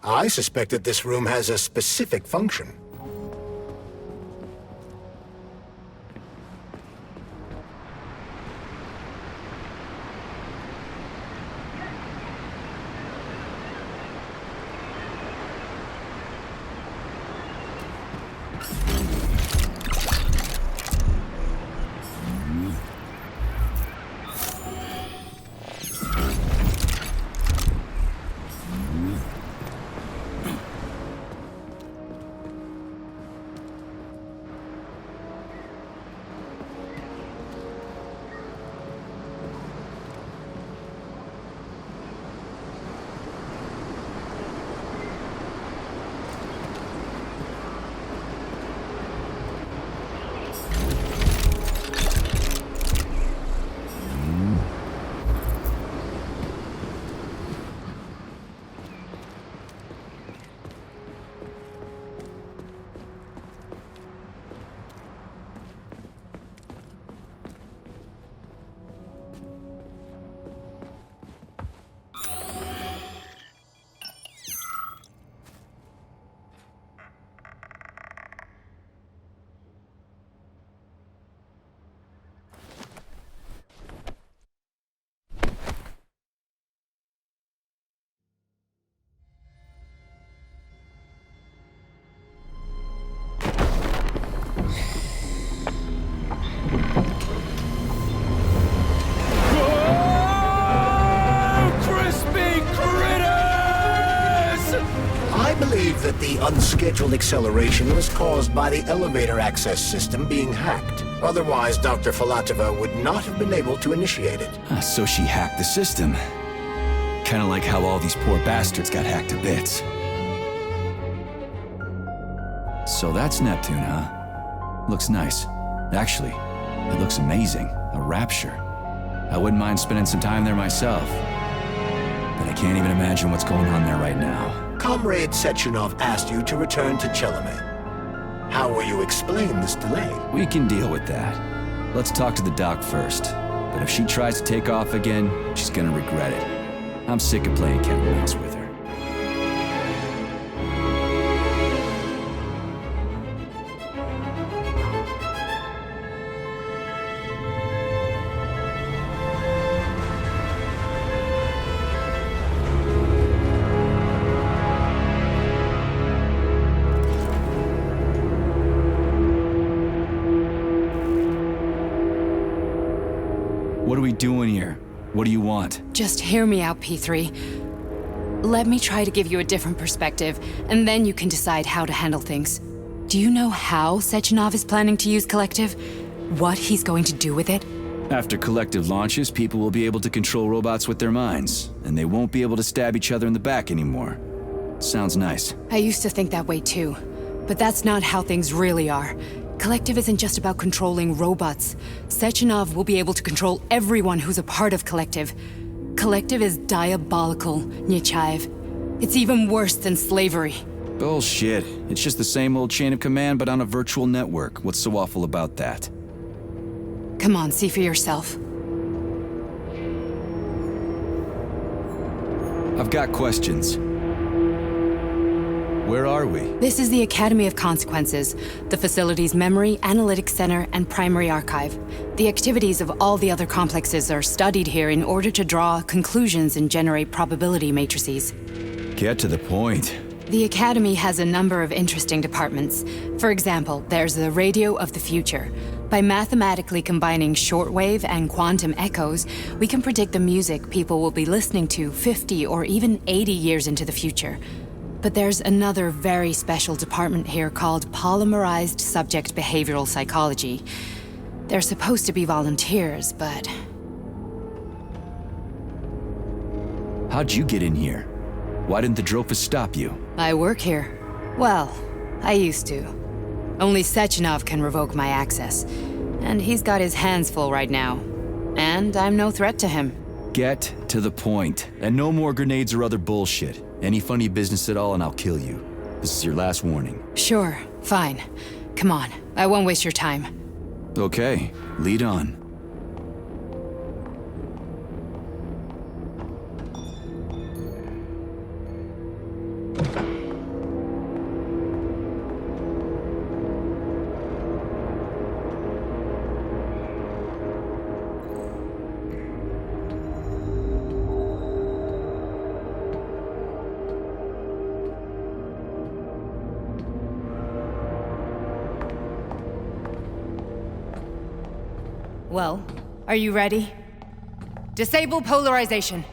I suspected this room has a specific function. That the unscheduled acceleration was caused by the elevator access system being hacked. Otherwise, Dr. Filatova would not have been able to initiate it. So she hacked the system. Kinda like how all these poor bastards got hacked to bits. So that's Neptune, huh? Looks nice. Actually, it looks amazing. A rapture. I wouldn't mind spending some time there myself. But I can't even imagine what's going on there right now. Comrade Sechenov asked you to return to Chelome. How will you explain this delay? We can deal with that. Let's talk to the doc first. But if she tries to take off again, she's gonna regret it. I'm sick of playing cat and mouse with her. What are we doing here? What do you want? Just hear me out, P3. Let me try to give you a different perspective, and then you can decide how to handle things. Do you know how Sechenov is planning to use Collective? What he's going to do with it? After Collective launches, people will be able to control robots with their minds, and they won't be able to stab each other in the back anymore. Sounds nice. I used to think that way too. But that's not how things really are. Collective isn't just about controlling robots. Sechenov will be able to control everyone who's a part of Collective. Collective is diabolical, Nechayev. It's even worse than slavery. Bullshit. It's just the same old chain of command, but on a virtual network. What's so awful about that? Come on, see for yourself. I've got questions. Where are we? This is the Academy of Consequences, the facility's memory, analytics center, and primary archive. The activities of all the other complexes are studied here in order to draw conclusions and generate probability matrices. Get to the point. The Academy has a number of interesting departments. For example, there's the Radio of the Future. By mathematically combining shortwave and quantum echoes, we can predict the music people will be listening to 50 or even 80 years into the future. But there's another very special department here called Polymerized Subject Behavioral Psychology. They're supposed to be volunteers, but... How'd you get in here? Why didn't the Drofus stop you? I work here. Well, I used to. Only Sechenov can revoke my access. And he's got his hands full right now. And I'm no threat to him. Get to the point. And no more grenades or other bullshit. Any funny business at all and I'll kill you. This is your last warning. Sure, fine. Come on, I won't waste your time. Okay, lead on. Well, are you ready? Disable polarization.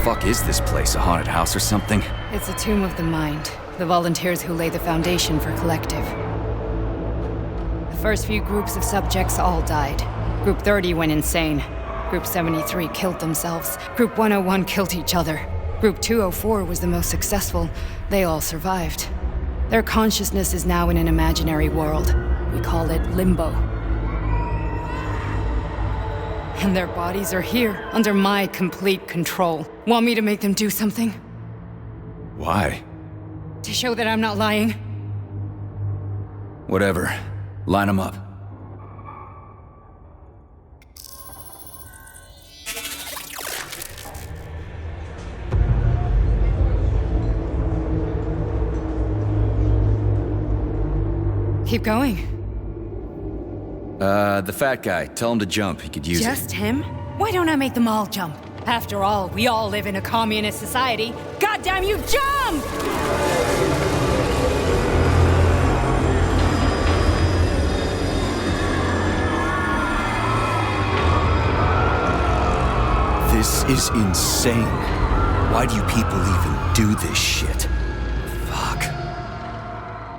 Fuck is this place? A haunted house or something? It's a tomb of the mind. The volunteers who lay the foundation for Collective. The first few groups of subjects all died. Group 30 went insane. Group 73 killed themselves. Group 101 killed each other. Group 204 was the most successful. They all survived. Their consciousness is now in an imaginary world. We call it Limbo. And their bodies are here, under my complete control. Want me to make them do something? Why? To show that I'm not lying? Whatever. Line them up. Keep going. The fat guy. Tell him to jump. He could use it. Just him? Why don't I make them all jump? After all, we all live in a communist society. Goddamn you, jump! This is insane. Why do you people even do this shit? Fuck.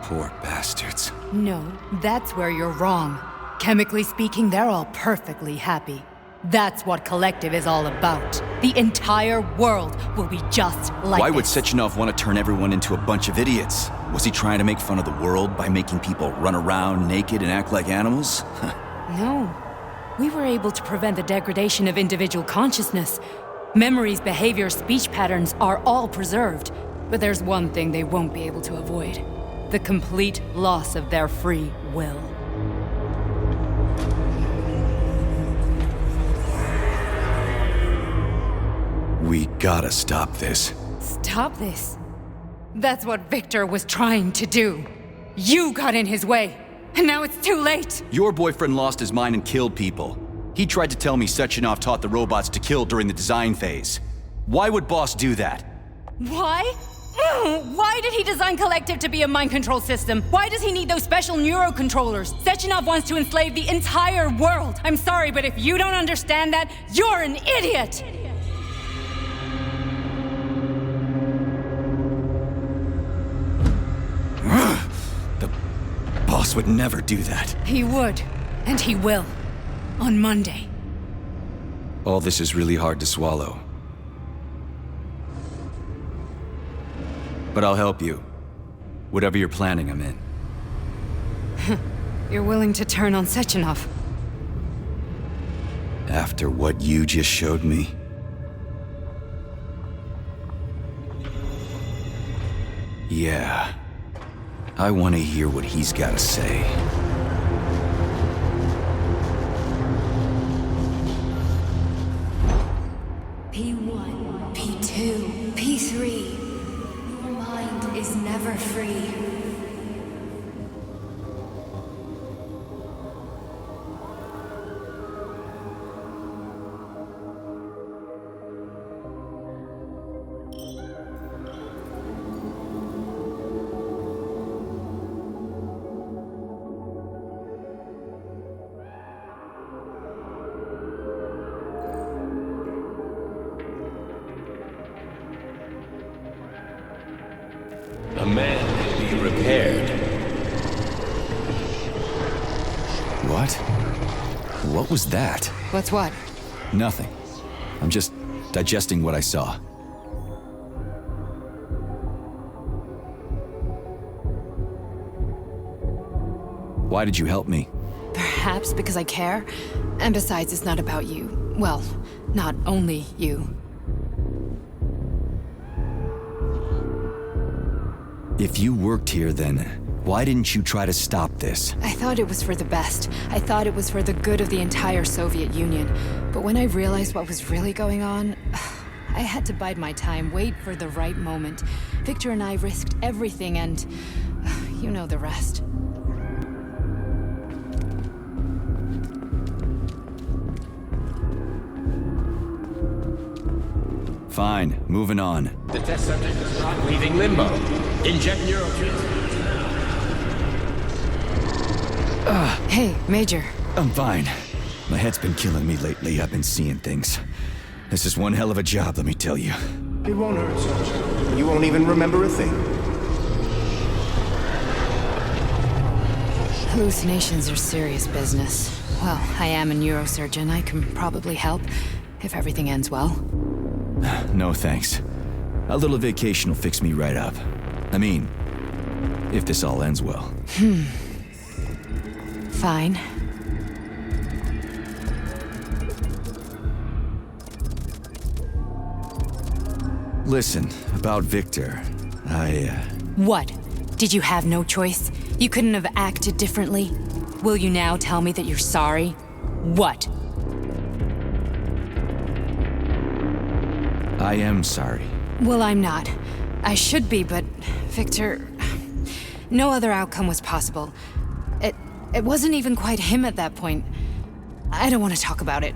Poor bastards. No, that's where you're wrong. Chemically speaking, they're all perfectly happy. That's what Collective is all about. The entire world will be just like Why would this. Sechenov want to turn everyone into a bunch of idiots? Was he trying to make fun of the world by making people run around naked and act like animals? No. We were able to prevent the degradation of individual consciousness. Memories, behavior, speech patterns are all preserved. But there's one thing they won't be able to avoid. The complete loss of their free will. We gotta stop this. Stop this. That's what Victor was trying to do. You got in his way, and now it's too late. Your boyfriend lost his mind and killed people. He tried to tell me Sechenov taught the robots to kill during the design phase. Why would Boss do that? Why? Why did he design Collective to be a mind control system? Why does he need those special neurocontrollers? Sechenov wants to enslave the entire world. I'm sorry, but if you don't understand that, you're an idiot! The would never do that. He would. And he will. On Monday. All this is really hard to swallow. But I'll help you. Whatever you're planning, I'm in. You're willing to turn on Sechenov? After what you just showed me? Yeah. I want to hear what he's got to say. P1, P2, P3. Your mind is never free. A man can be repaired. What? What was that? What's what? Nothing. I'm just digesting what I saw. Why did you help me? Perhaps because I care. And besides, it's not about you. Well, not only you. If you worked here, then why didn't you try to stop this? I thought it was for the best. I thought it was for the good of the entire Soviet Union. But when I realized what was really going on, I had to bide my time, wait for the right moment. Victor and I risked everything and you know the rest. Fine, moving on. The test subject is not leaving limbo. Inject neurotransmitters now. Hey, Major. I'm fine. My head's been killing me lately. I've been seeing things. This is one hell of a job, let me tell you. It won't hurt, Sergeant. You won't even remember a thing. Hallucinations are serious business. Well, I am a neurosurgeon. I can probably help, if everything ends well. No thanks. A little vacation will fix me right up. I mean, if this all ends well. Fine. Listen, about Victor, What? Did you have no choice? You couldn't have acted differently? Will you now tell me that you're sorry? What? I am sorry. Well, I'm not. I should be, but Victor... No other outcome was possible. It wasn't even quite him at that point. I don't want to talk about it.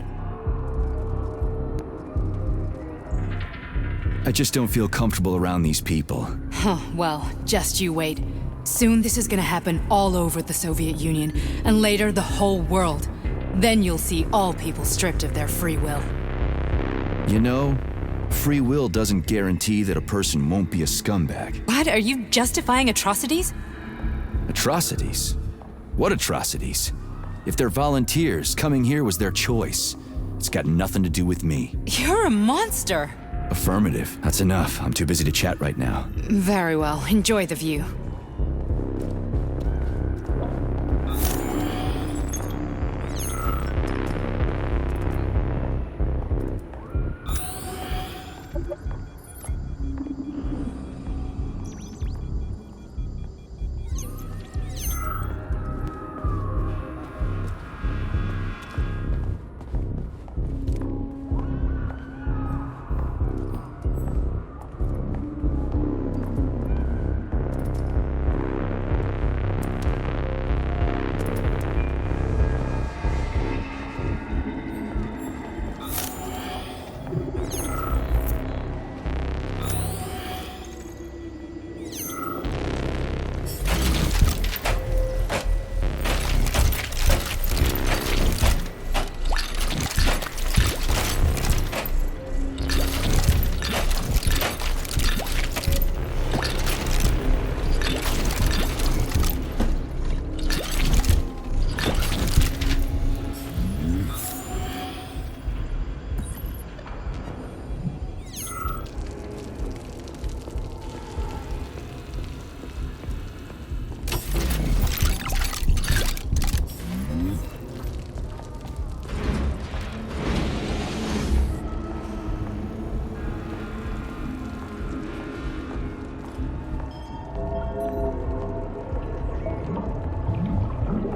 I just don't feel comfortable around these people. Huh, well, just you wait. Soon this is gonna happen all over the Soviet Union, and later the whole world. Then you'll see all people stripped of their free will. You know, free will doesn't guarantee that a person won't be a scumbag. What? Are you justifying atrocities? Atrocities? What atrocities? If they're volunteers, coming here was their choice. It's got nothing to do with me. You're a monster! Affirmative. That's enough. I'm too busy to chat right now. Very well. Enjoy the view.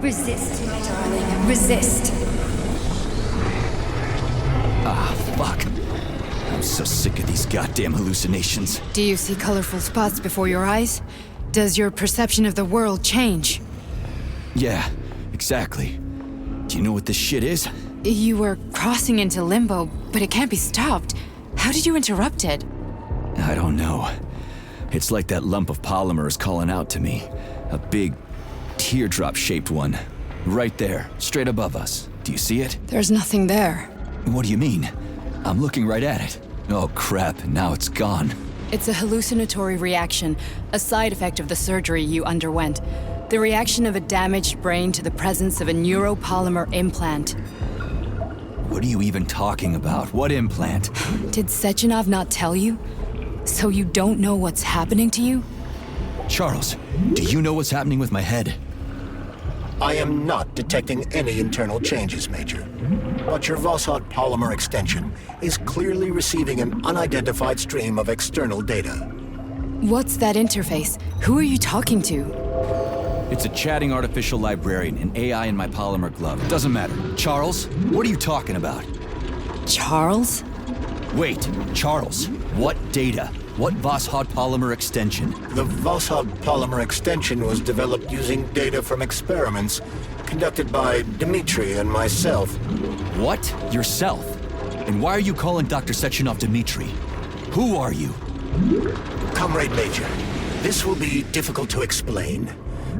Resist, my darling. Resist. Ah, fuck. I'm so sick of these goddamn hallucinations. Do you see colorful spots before your eyes? Does your perception of the world change? Yeah, exactly. Do you know what this shit is? You were crossing into limbo, but it can't be stopped. How did you interrupt it? I don't know. It's like that lump of polymer is calling out to me. A big, teardrop-shaped one. Right there, straight above us. Do you see it? There's nothing there. What do you mean? I'm looking right at it. Oh crap, now it's gone. It's a hallucinatory reaction, a side effect of the surgery you underwent. The reaction of a damaged brain to the presence of a neuropolymer implant. What are you even talking about? What implant? Did Sechenov not tell you? So you don't know what's happening to you? Charles, do you know what's happening with my head? I am not detecting any internal changes, Major. But your Voskhod polymer extension is clearly receiving an unidentified stream of external data. What's that interface? Who are you talking to? It's a chatting artificial librarian, an AI in my polymer glove. Doesn't matter. Charles, what are you talking about? Charles? Wait, Charles, what data? What Voskhod polymer extension? The Voskhod polymer extension was developed using data from experiments conducted by Dmitri and myself. What? Yourself? And why are you calling Dr. Sechenov Dmitri? Who are you? Comrade Major, this will be difficult to explain.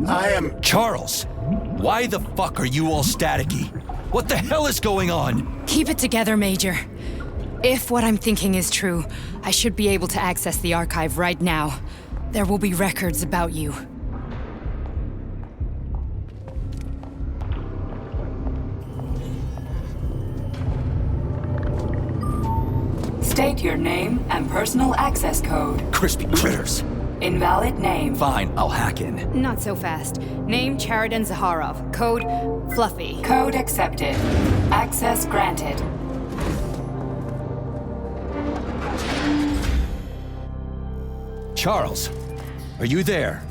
I am... Charles! Why the fuck are you all staticky? What the hell is going on? Keep it together, Major. If what I'm thinking is true, I should be able to access the archive right now. There will be records about you. State your name and personal access code. Crispy critters. Invalid name. Fine, I'll hack in. Not so fast. Name Chariton Zaharov. Code Fluffy. Code accepted. Access granted. Charles, are you there?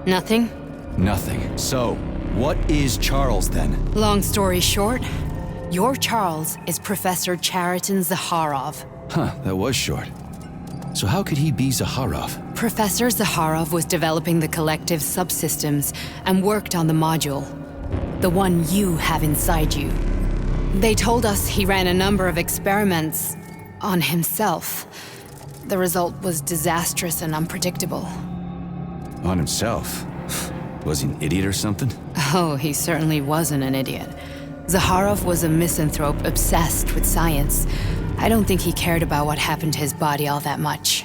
Nothing? Nothing. So, what is Charles then? Long story short, your Charles is Professor Chariton Zaharov. Huh, that was short. So how could he be Zaharov? Professor Zaharov was developing the collective subsystems and worked on the module. The one you have inside you. They told us he ran a number of experiments on himself. The result was disastrous and unpredictable. On himself? Was he an idiot or something? Oh, he certainly wasn't an idiot. Zaharov was a misanthrope obsessed with science. I don't think he cared about what happened to his body all that much.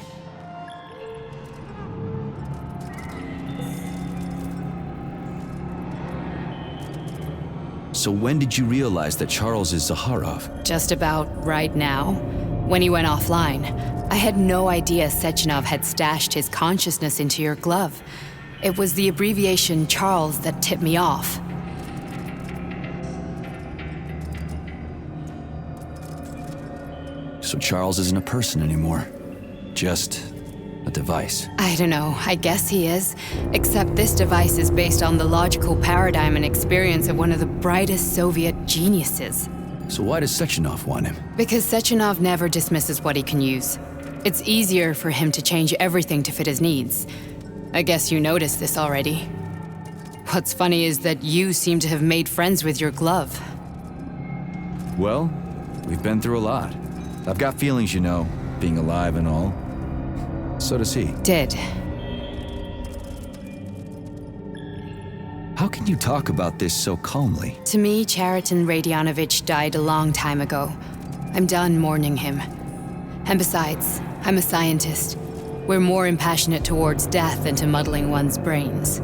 So when did you realize that Charles is Zaharov? Just about right now, when he went offline. I had no idea Sechenov had stashed his consciousness into your glove. It was the abbreviation Charles that tipped me off. So Charles isn't a person anymore. Just a device. I don't know, I guess he is. Except this device is based on the logical paradigm and experience of one of the brightest Soviet geniuses. So why does Sechenov want him? Because Sechenov never dismisses what he can use. It's easier for him to change everything to fit his needs. I guess you noticed this already. What's funny is that you seem to have made friends with your glove. Well, we've been through a lot. I've got feelings, you know, being alive and all. So does he. Did. How can you talk about this so calmly? To me, Chariton Radionovich died a long time ago. I'm done mourning him. And besides, I'm a scientist. We're more impassionate towards death than to muddling one's brains.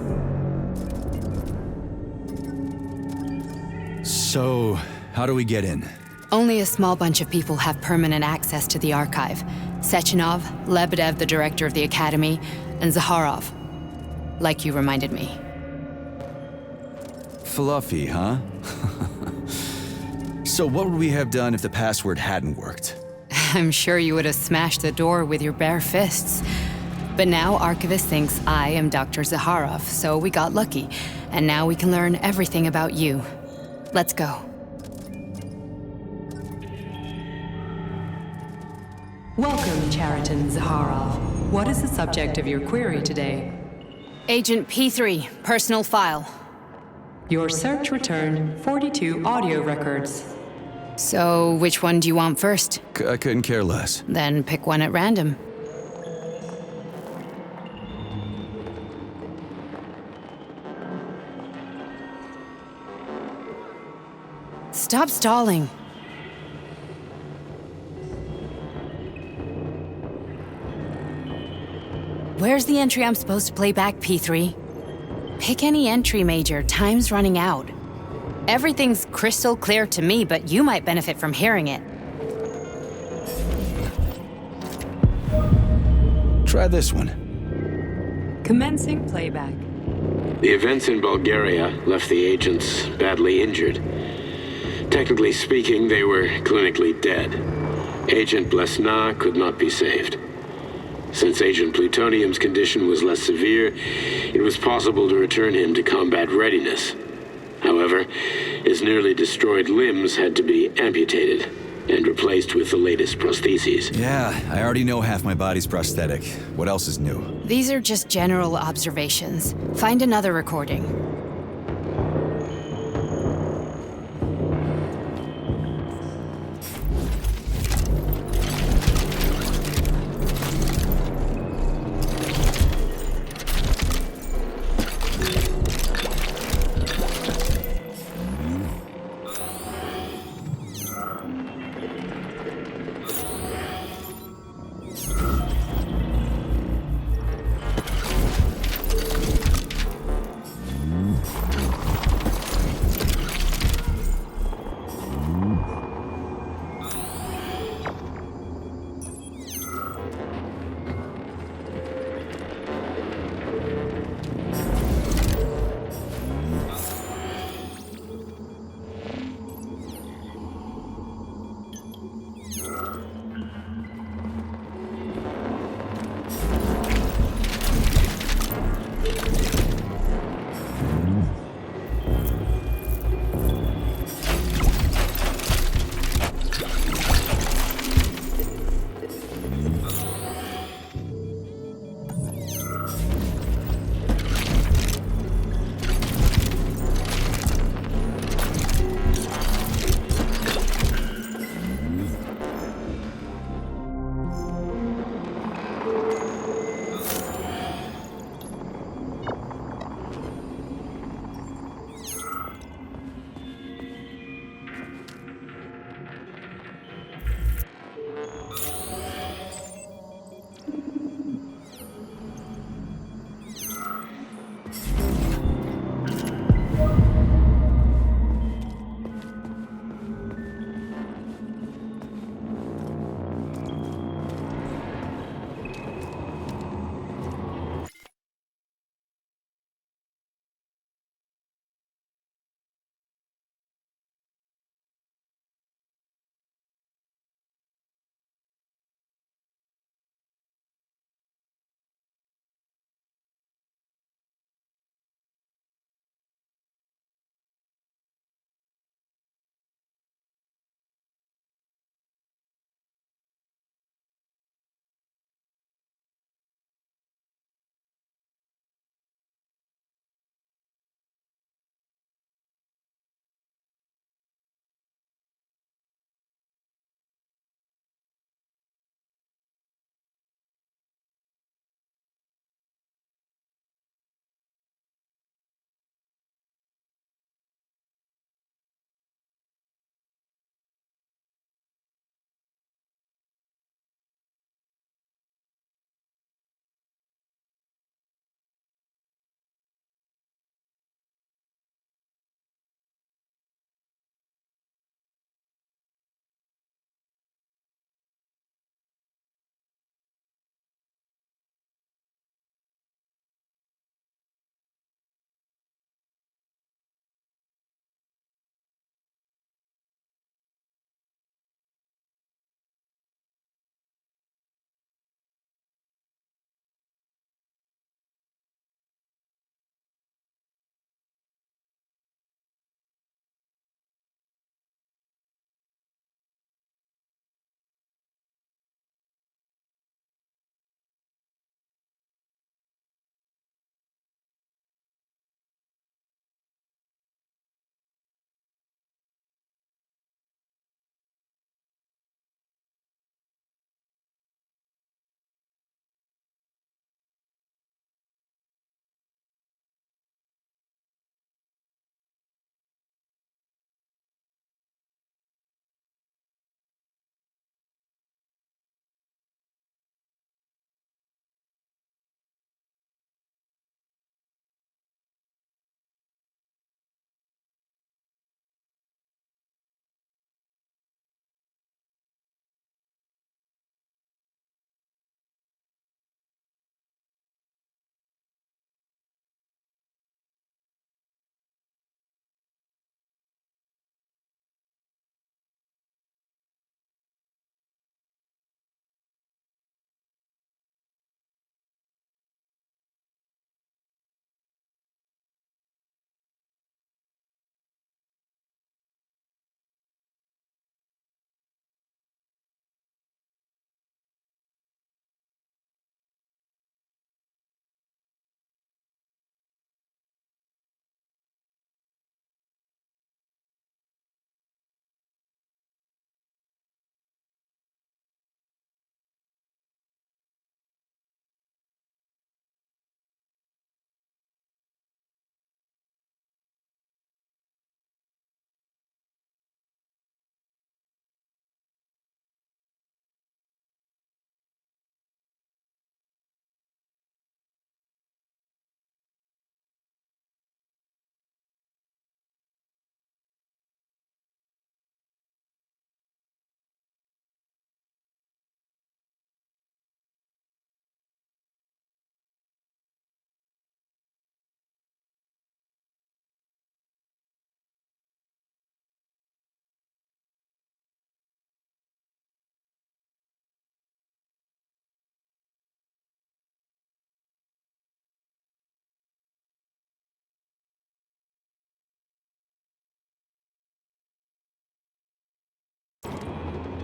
So, how do we get in? Only a small bunch of people have permanent access to the archive. Sechenov, Lebedev, the director of the academy, and Zaharov. Like you reminded me. Fluffy, huh? So what would we have done if the password hadn't worked? I'm sure you would have smashed the door with your bare fists. But now Archivist thinks I am Dr. Zaharov, so we got lucky. and now we can learn everything about you. Let's go. Welcome, Chariton Zaharov. What is the subject of your query today? Agent P3, personal file. Your search returned 42 audio records. So, which one do you want first? I couldn't care less. Then pick one at random. Stop stalling. Where's the entry I'm supposed to play back, P3? Pick any entry, Major. Time's running out. Everything's crystal clear to me, but you might benefit from hearing it. Try this one. Commencing playback. The events in Bulgaria left the agents badly injured. Technically speaking, they were clinically dead. Agent Blesna could not be saved. Since Agent Plutonium's condition was less severe, it was possible to return him to combat readiness. However, his nearly destroyed limbs had to be amputated and replaced with the latest prostheses. Yeah, I already know half my body's prosthetic. What else is new? These are just general observations. Find another recording.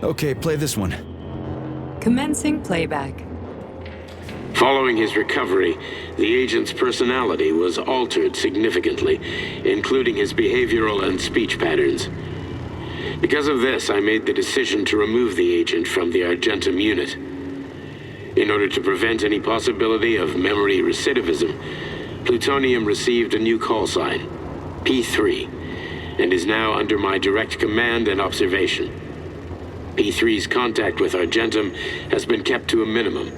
Okay, play this one. Commencing playback. Following his recovery, the agent's personality was altered significantly, including his behavioral and speech patterns. Because of this, I made the decision to remove the agent from the Argentum unit. In order to prevent any possibility of memory recidivism, Plutonium received a new call sign, P3, and is now under my direct command and observation. P3's contact with Argentum has been kept to a minimum,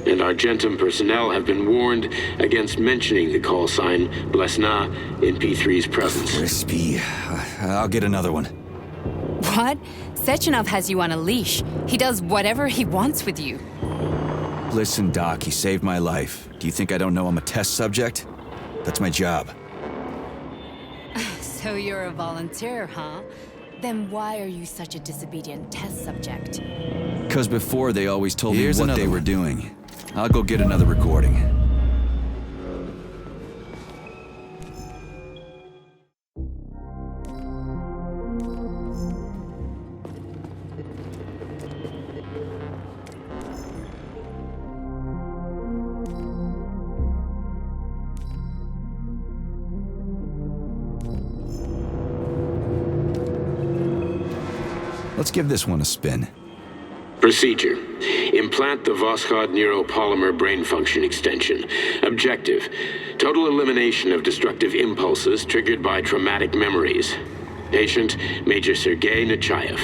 and Argentum personnel have been warned against mentioning the call sign Blesna in P3's presence. Crispy. I'll get another one. What? Sechenov has you on a leash. He does whatever he wants with you. Listen, Doc, he saved my life. Do you think I don't know I'm a test subject? That's my job. So you're a volunteer, huh? Then why are you such a disobedient test subject? Because before they always told me what they were doing. I'll go get another recording. Let's give this one a spin. Procedure. Implant the Voskhod neuropolymer brain function extension. Objective. Total elimination of destructive impulses triggered by traumatic memories. Patient, Major Sergei Nechayev.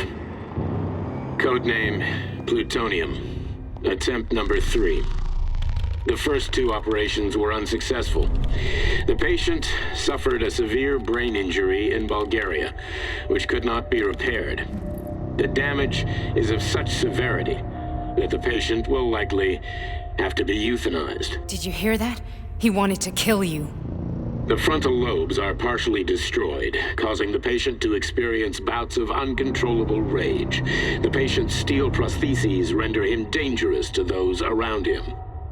Codename, Plutonium. Attempt number 3. The first 2 operations were unsuccessful. The patient suffered a severe brain injury in Bulgaria, which could not be repaired. The damage is of such severity that the patient will likely have to be euthanized. Did you hear that? He wanted to kill you. The frontal lobes are partially destroyed, causing the patient to experience bouts of uncontrollable rage. The patient's steel prostheses render him dangerous to those around him.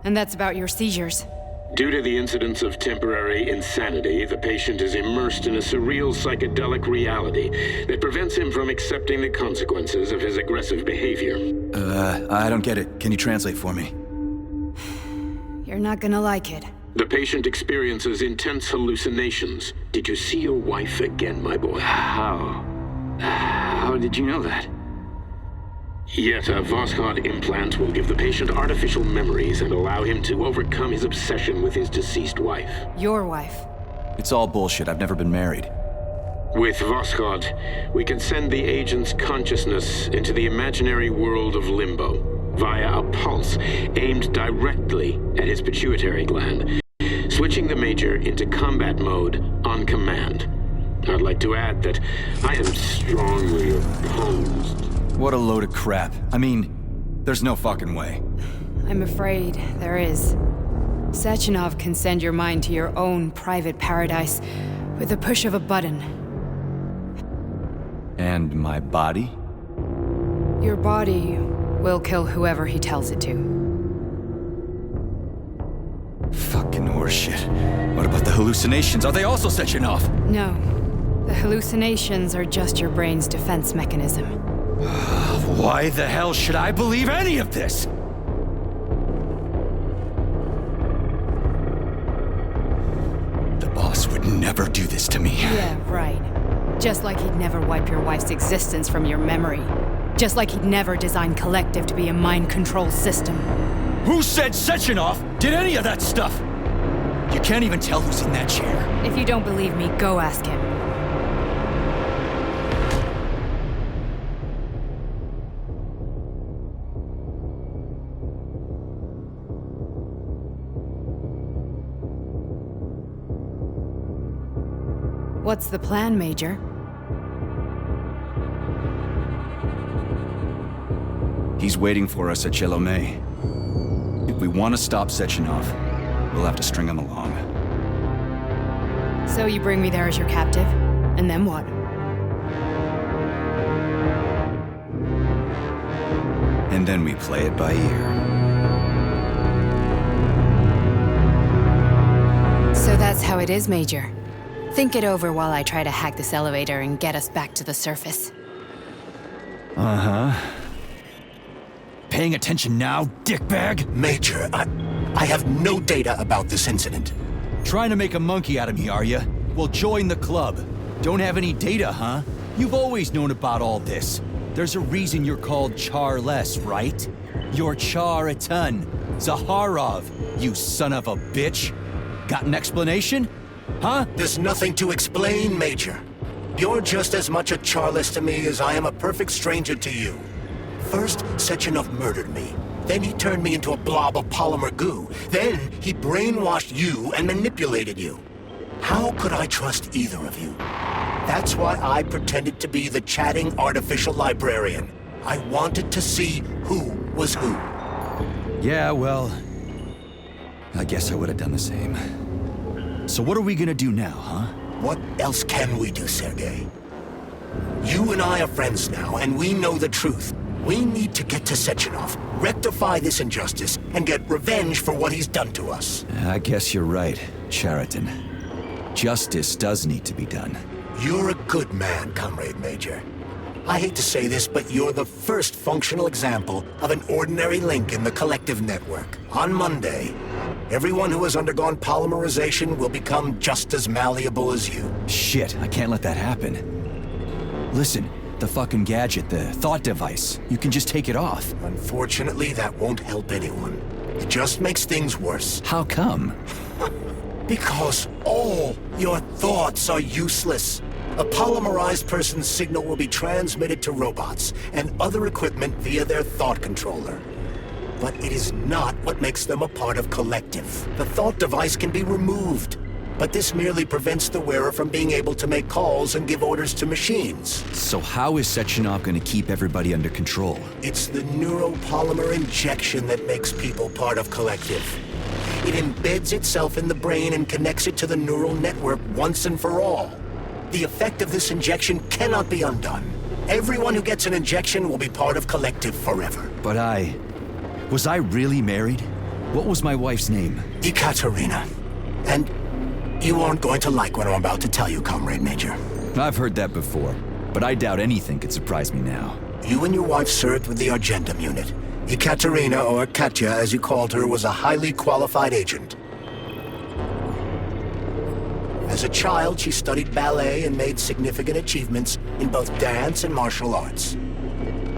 And that's about your seizures. Due to the incidence of temporary insanity, the patient is immersed in a surreal psychedelic reality that prevents him from accepting the consequences of his aggressive behavior. I don't get it. Can you translate for me? You're not gonna like it. The patient experiences intense hallucinations. Did you see your wife again, my boy? How did you know that? Yet a Voskhod implant will give the patient artificial memories and allow him to overcome his obsession with his deceased wife. Your wife. It's all bullshit. I've never been married. With Voskhod, we can send the agent's consciousness into the imaginary world of limbo via a pulse aimed directly at his pituitary gland, switching the Major into combat mode on command. I'd like to add that I am strongly opposed. What a load of crap. I mean, there's no fucking way. I'm afraid there is. Sechenov can send your mind to your own private paradise with the push of a button. And my body? Your body will kill whoever he tells it to. Fucking horseshit. What about the hallucinations? Are they also Sechenov? No. The hallucinations are just your brain's defense mechanism. Why the hell should I believe any of this? The boss would never do this to me. Yeah, right. Just like he'd never wipe your wife's existence from your memory. Just like he'd never design Collective to be a mind control system. Who said Sechenov did any of that stuff? You can't even tell who's in that chair. If you don't believe me, go ask him. What's the plan, Major? He's waiting for us at Chelomey. If we want to stop Sechenov, we'll have to string him along. So you bring me there as your captive, and then what? And then we play it by ear. So that's how it is, Major. Think it over while I try to hack this elevator and get us back to the surface. Uh-huh. paying attention now, dickbag? Major, I have no data about this incident. Trying to make a monkey out of me, are you? Well, join the club. Don't have any data, huh? You've always known about all this. There's a reason you're called Charless, right? You're Char-a-ton. Zaharov, you son of a bitch. Got an explanation? Huh? There's nothing to explain, Major. You're just as much a Charless to me as I am a perfect stranger to you. First, Sechenov murdered me. Then he turned me into a blob of polymer goo. Then he brainwashed you and manipulated you. How could I trust either of you? That's why I pretended to be the chatting artificial librarian. I wanted to see who was who. Yeah, well, I guess I would have done the same. So what are we gonna do now, huh? What else can we do, Sergei? You and I are friends now, and we know the truth. We need to get to Sechenov, rectify this injustice, and get revenge for what he's done to us. I guess you're right, Chariton. Justice does need to be done. You're a good man, Comrade Major. I hate to say this, but you're the first functional example of an ordinary link in the collective network. On Monday, everyone who has undergone polymerization will become just as malleable as you. Shit, I can't let that happen. Listen, the fucking gadget, the thought device, you can just take it off. Unfortunately, that won't help anyone. It just makes things worse. How come? Because all your thoughts are useless. A polymerized person's signal will be transmitted to robots and other equipment via their thought controller. But it is not what makes them a part of collective. The thought device can be removed, but this merely prevents the wearer from being able to make calls and give orders to machines. So how is Sechenov going to keep everybody under control? It's the neuropolymer injection that makes people part of collective. It embeds itself in the brain and connects it to the neural network once and for all. The effect of this injection cannot be undone. Everyone who gets an injection will be part of collective forever. But was I really married? What was my wife's name? Ekaterina. And you aren't going to like what I'm about to tell you, Comrade Major. I've heard that before, but I doubt anything could surprise me now. You and your wife served with the Argentum unit. Ekaterina, or Katya as you called her, was a highly qualified agent. As a child, she studied ballet and made significant achievements in both dance and martial arts.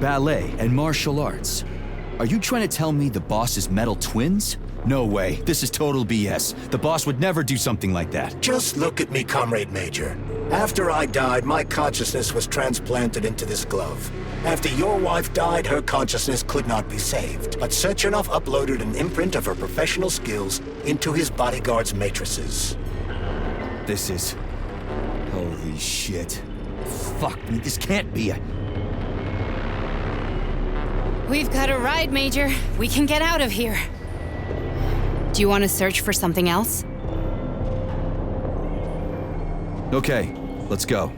Ballet and martial arts? Are you trying to tell me the boss is metal twins? No way. This is total BS. The boss would never do something like that. Just look at me, Comrade Major. After I died, my consciousness was transplanted into this glove. After your wife died, her consciousness could not be saved. But Sechenov uploaded an imprint of her professional skills into his bodyguard's matrices. This is... holy shit. Fuck me, this can't be We've got a ride, Major. We can get out of here. Do you want to search for something else? Okay, let's go.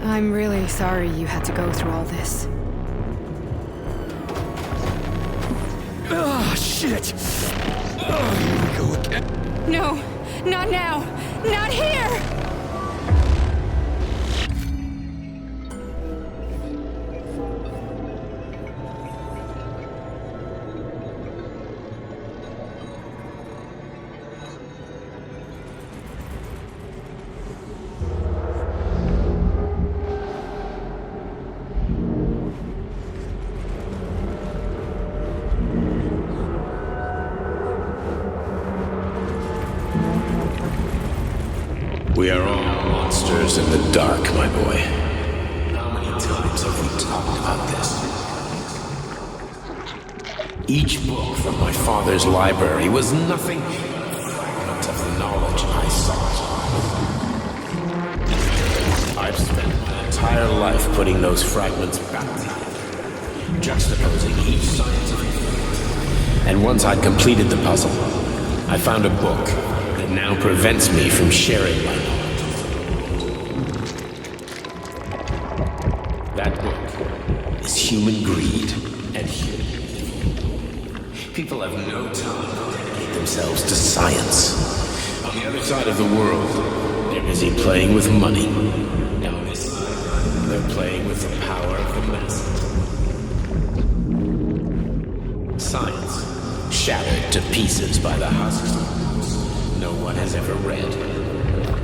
I'm really sorry you had to go through all this. Ah, shit! Oh, here we go again. No, not now! Not here! We are all monsters in the dark, my boy. How many times have we talked about this? Each book from my father's library was nothing but a fragment of the knowledge I sought. I've spent my entire life putting those fragments back together, juxtaposing each scientific theory. And once I'd completed the puzzle, I found a book that now prevents me from sharing my knowledge. That book is Human Greed and Human Evil. people have no time to dedicate themselves to science. On the other side of the world, they're busy playing with money. Now on this side, they're playing with the power of the masses. Science, shattered to pieces by the husks of books no one has ever read.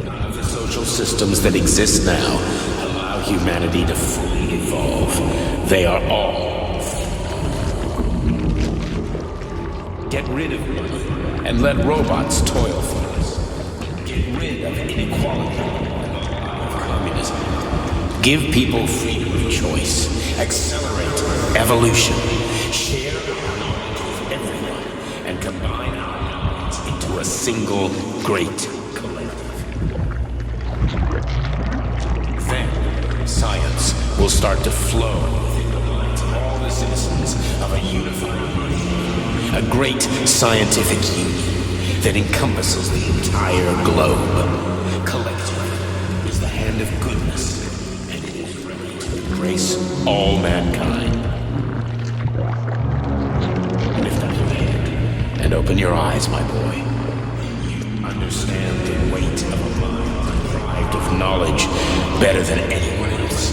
None of the social systems that exist now allow humanity to fully evolve. They are all. Get rid of money and let robots toil for us. Get rid of inequality and the lie of communism. Give people freedom of choice. Accelerate evolution. Share our knowledge with everyone and combine our minds into a single great collective. Then science will start to flow within the minds of all the citizens of a unified nation. A great scientific union that encompasses the entire globe. Collective is the hand of goodness, and it is ready to embrace all mankind. Lift up your head and open your eyes, my boy. You understand the weight of a mind deprived of knowledge better than anyone else.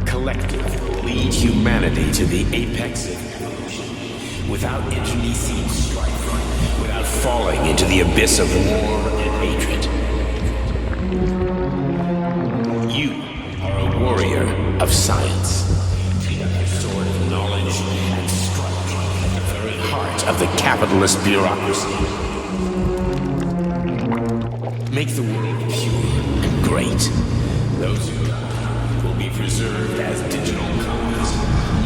Collective will lead humanity to the apex of evolution, without internecine strife, without falling into the abyss of war and hatred. You are a warrior of science. Take up your sword of knowledge and strike at the very heart of the capitalist bureaucracy. Make the world pure and great. Those who die will be preserved as digital copies.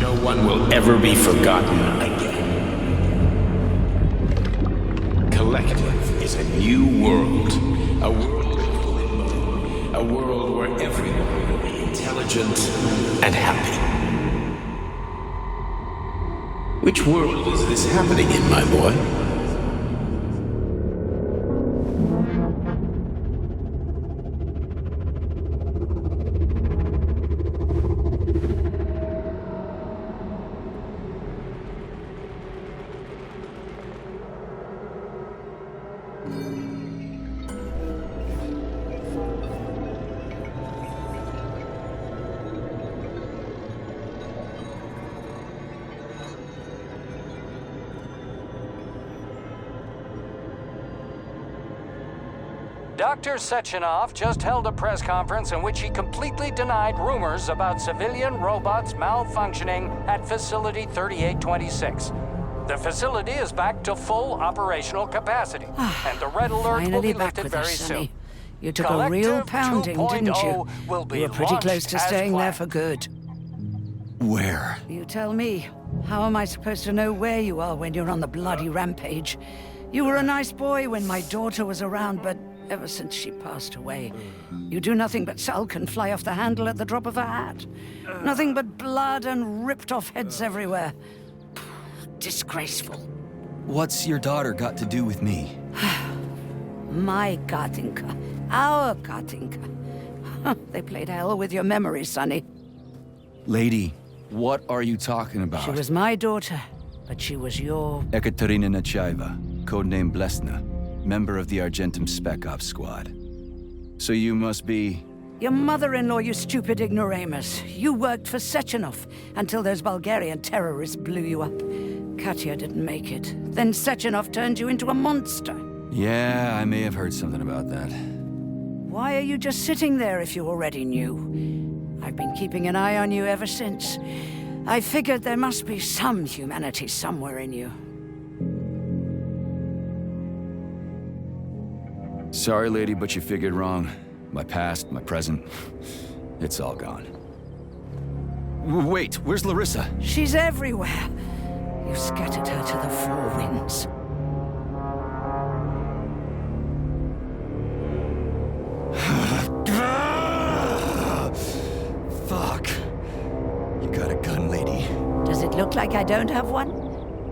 No one will ever be forgotten again. Collective is a new world. A world of limbo. A world where everyone will be intelligent and happy. Which world is this happening in, my boy? Dr. Sechenov just held a press conference in which he completely denied rumors about civilian robots malfunctioning at Facility 3826. The facility is back to full operational capacity, and the red alert will be lifted very soon. You took a real pounding, didn't you? Will be You were pretty close to staying there planned. for good. Where? You tell me. How am I supposed to know where you are when you're on the bloody rampage? You were a nice boy when my daughter was around, but ever since she passed away, you do nothing but sulk and fly off the handle at the drop of a hat. Nothing but blood and ripped off heads everywhere. Disgraceful. What's your daughter got to do with me? My Katinka. Our Katinka. They played hell with your memory, Sonny. Lady, what are you talking about? She was my daughter, but she was your... Ekaterina Nechaeva, codename Blesna, member of the Argentum Spec Ops squad. So you must be... Your mother-in-law, you stupid ignoramus. You worked for Sechenov until those Bulgarian terrorists blew you up. Katya didn't make it. Then Sechenov turned you into a monster. Yeah, I may have heard something about that. Why are you just sitting there if you already knew? I've been keeping an eye on you ever since. I figured there must be some humanity somewhere in you. Sorry, lady, but you figured wrong. My past, my present, it's all gone. Wait, where's Larissa? She's everywhere. You scattered her to the four winds. Fuck. You got a gun, lady? Does it look like I don't have one?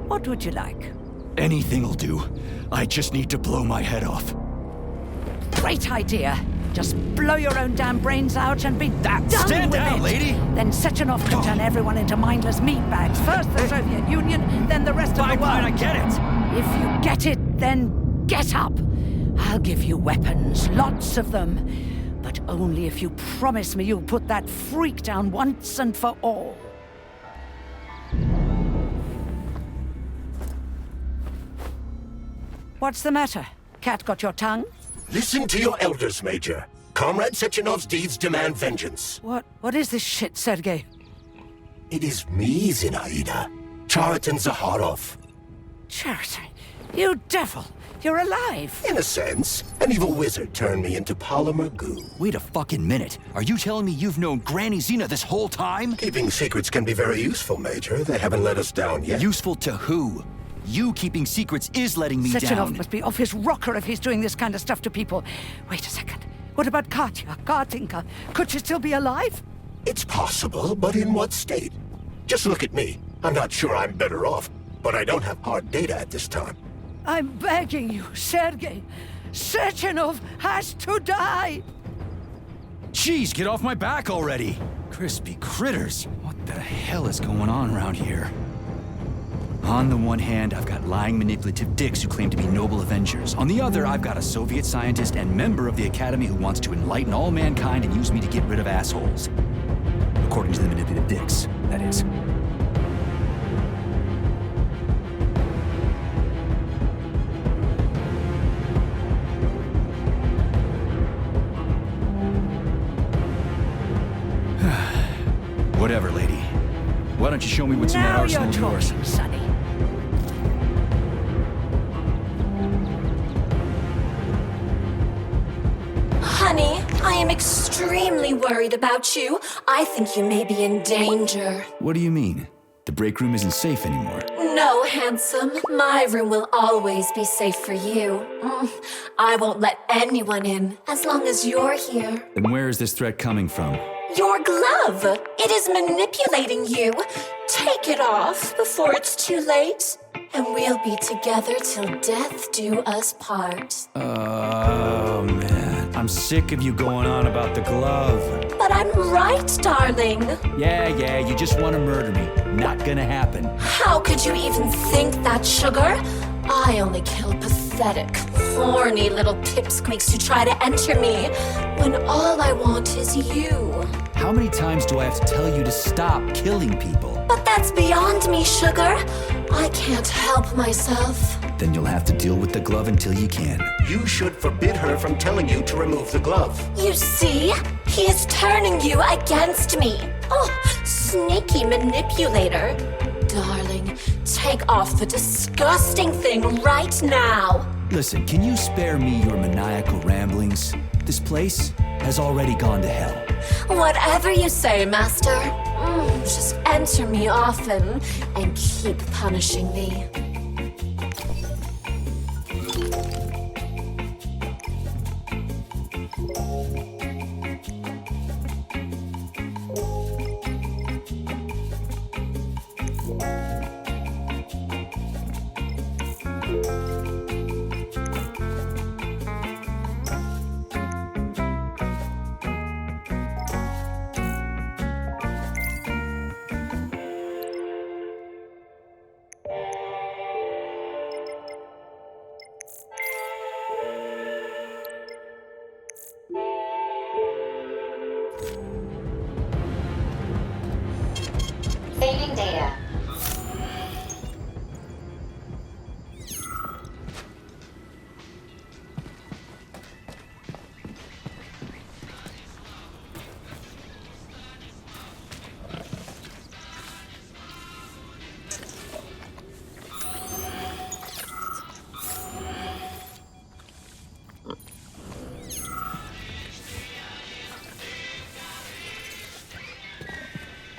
What would you like? Anything'll do. I just need to blow my head off. Great idea. Just blow your own damn brains out and be done Stand with down, it. lady! Then Sechenov can turn everyone into mindless meatbags. First the Soviet Union, then the rest of the world. Fine, I get it. If you get it, then get up. I'll give you weapons, lots of them. But only if you promise me you'll put that freak down once and for all. What's the matter? Cat got your tongue? Listen to your elders, Major. Comrade Sechenov's deeds demand vengeance. What is this shit, Sergei? It is me, Zinaida. Chariton Zakharov. Chariton, you devil! You're alive! In a sense, an evil wizard turned me into polymer goo. Wait a fucking minute. Are you telling me you've known Granny Xena this whole time? Keeping secrets can be very useful, Major. They haven't let us down yet. Useful to who? You keeping secrets is letting me Sechenov down. must be off his rocker if he's doing this kind of stuff to people. Wait a second. What about Katya, Kartinka? Could she still be alive? It's possible, but in what state? Just look at me. I'm not sure I'm better off, but I don't have hard data at this time. I'm begging you, Sergei. Sechenov has to die! Jeez, get off my back already! Crispy critters. What the hell is going on around here? On the one hand, I've got lying, manipulative dicks who claim to be noble avengers. On the other, I've got a Soviet scientist and member of the Academy who wants to enlighten all mankind and use me to get rid of assholes. According to the manipulative dicks, that is. Whatever, lady. Why don't you show me what's in that arsenal of yours? Sonny. Honey, I am extremely worried about you. I think you may be in danger. What do you mean? The break room isn't safe anymore. No, handsome. My room will always be safe for you. I won't let anyone in as long as you're here. And where is this threat coming from? Your glove! It is manipulating you. Take it off before it's too late, and we'll be together till death do us part. Oh, man. I'm sick of you going on about the glove. But I'm right, darling. Yeah, you just want to murder me. Not gonna happen. How could you even think that, sugar? I only kill pathetic, horny little pipsqueaks who try to enter me, when all I want is you. How many times do I have to tell you to stop killing people? But that's beyond me, sugar. I can't help myself. Then you'll have to deal with the glove until you can. You should forbid her from telling you to remove the glove. You see? He is turning you against me. Oh, sneaky manipulator. Darling, take off the disgusting thing right now. Listen, can you spare me your maniacal ramblings? This place has already gone to hell. Whatever you say, Master. Just enter me often and keep punishing me. Saving data.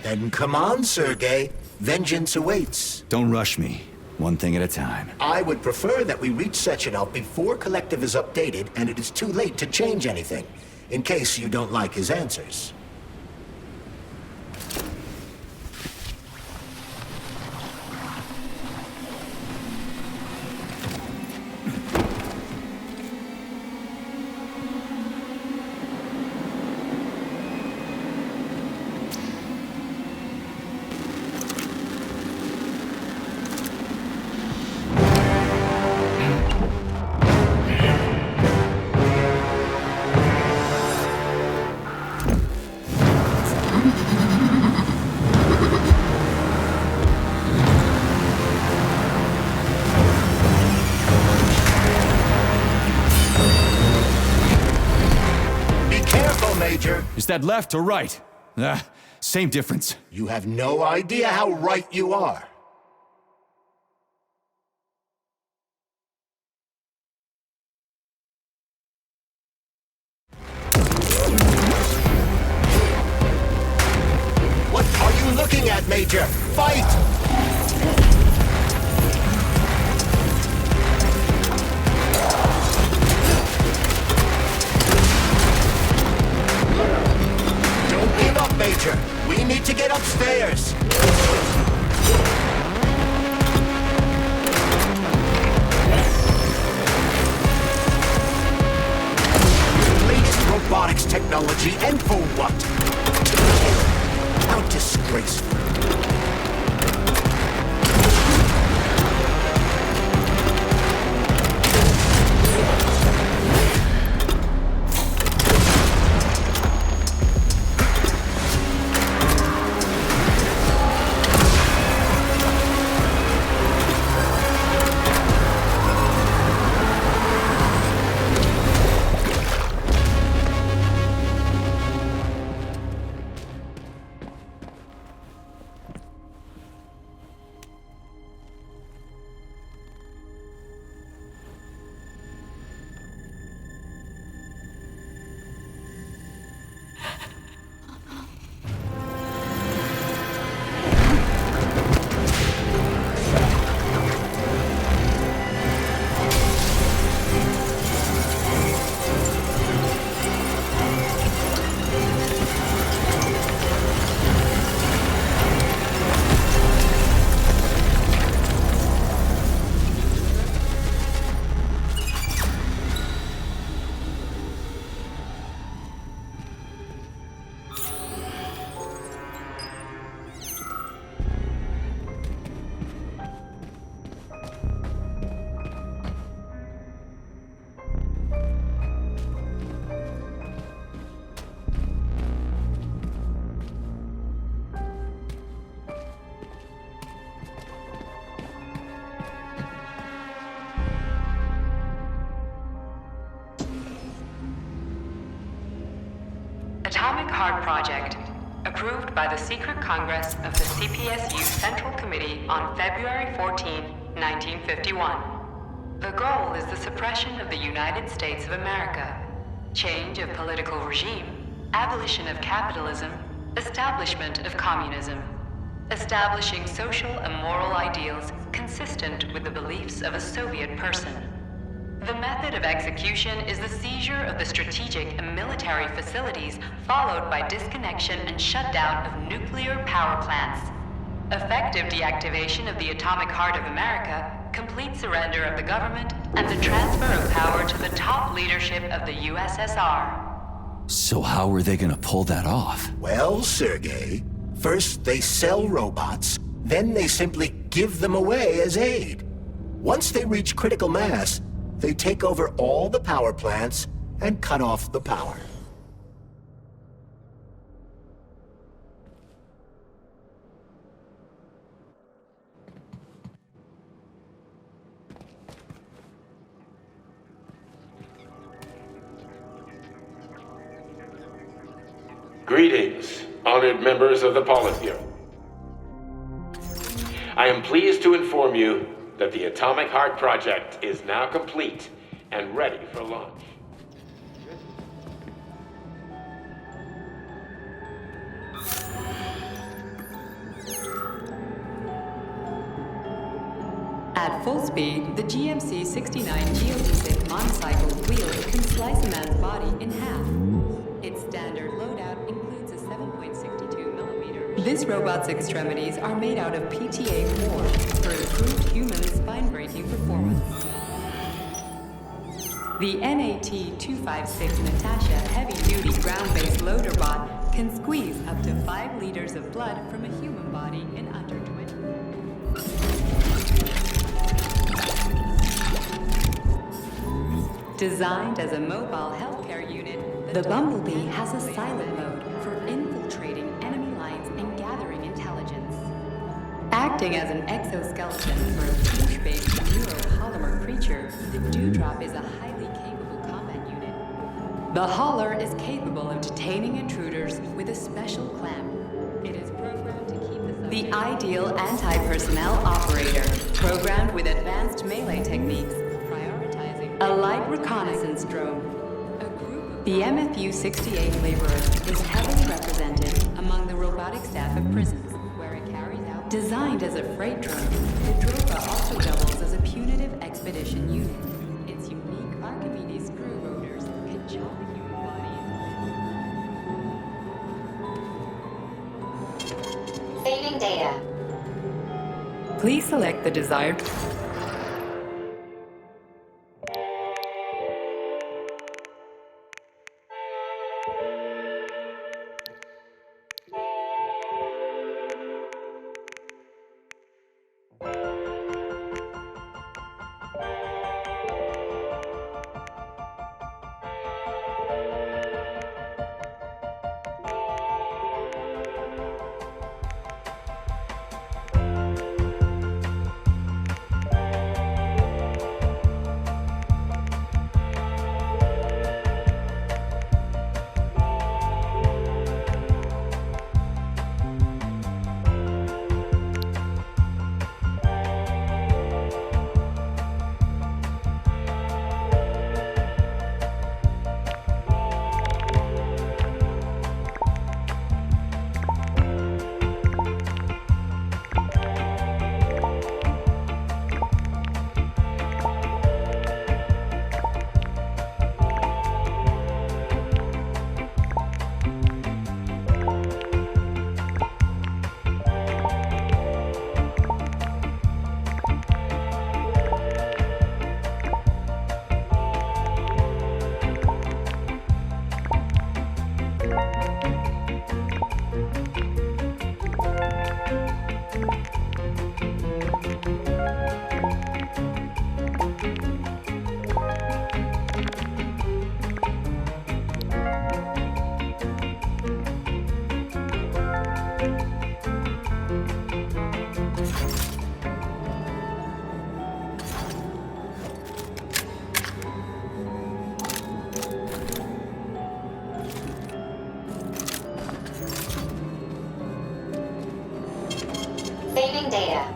Then come on, Sergei. Vengeance awaits. Don't rush me. One thing at a time. I would prefer that we reach Sechenov before Collective is updated and it is too late to change anything, in case you don't like his answers. that left or right? Same difference. You have no idea how right you are. What are you looking at, Major? Fight! Don't give up, Major. We need to get upstairs. Latest robotics technology, and for what? How disgraceful. Atomic Heart Project, approved by the Secret Congress of the CPSU Central Committee on February 14, 1951. The goal is the suppression of the United States of America, change of political regime, abolition of capitalism, establishment of communism, establishing social and moral ideals consistent with the beliefs of a Soviet person. The method of execution is the seizure of the strategic and military facilities, followed by disconnection and shutdown of nuclear power plants. Effective deactivation of the atomic heart of America, complete surrender of the government, and the transfer of power to the top leadership of the USSR. So how are they gonna pull that off? Well, Sergei, first they sell robots, then they simply give them away as aid. Once they reach critical mass, they take over all the power plants and cut off the power. Greetings, honored members of the Politburo. I am pleased to inform you that the Atomic Heart Project is now complete and ready for launch. At full speed, the GMC-69 geodesic monocycle wheel can slice a man's body in half. Its standard loadout includes a 7.62 millimeter. This robot's extremities are made out of PTA-4 for improved human spine-breaking performance. The NAT-256 Natasha heavy-duty ground-based loader bot can squeeze up to 5 liters of blood from a human body in under 20. Designed as a mobile healthcare unit, the Bumblebee has a silent mode for infiltrating enemy lines and gathering intelligence. Acting as an exoskeleton for a douche-based neuropolymer creature, the Dewdrop is a highly capable combat unit. The hauler is capable of detaining intruders with a special clamp. It is programmed to keep the ideal anti-personnel operator, programmed with advanced melee techniques, prioritizing a light reconnaissance drone. The MFU-68 laborer is heavily represented among the robotic staff of prisons, where it carries out. Designed as a freight drone, the Dropa also doubles as a punitive expedition unit. Its unique Archimedes screw rotors can chop the human body. Saving data. Please select the desired. Saving data.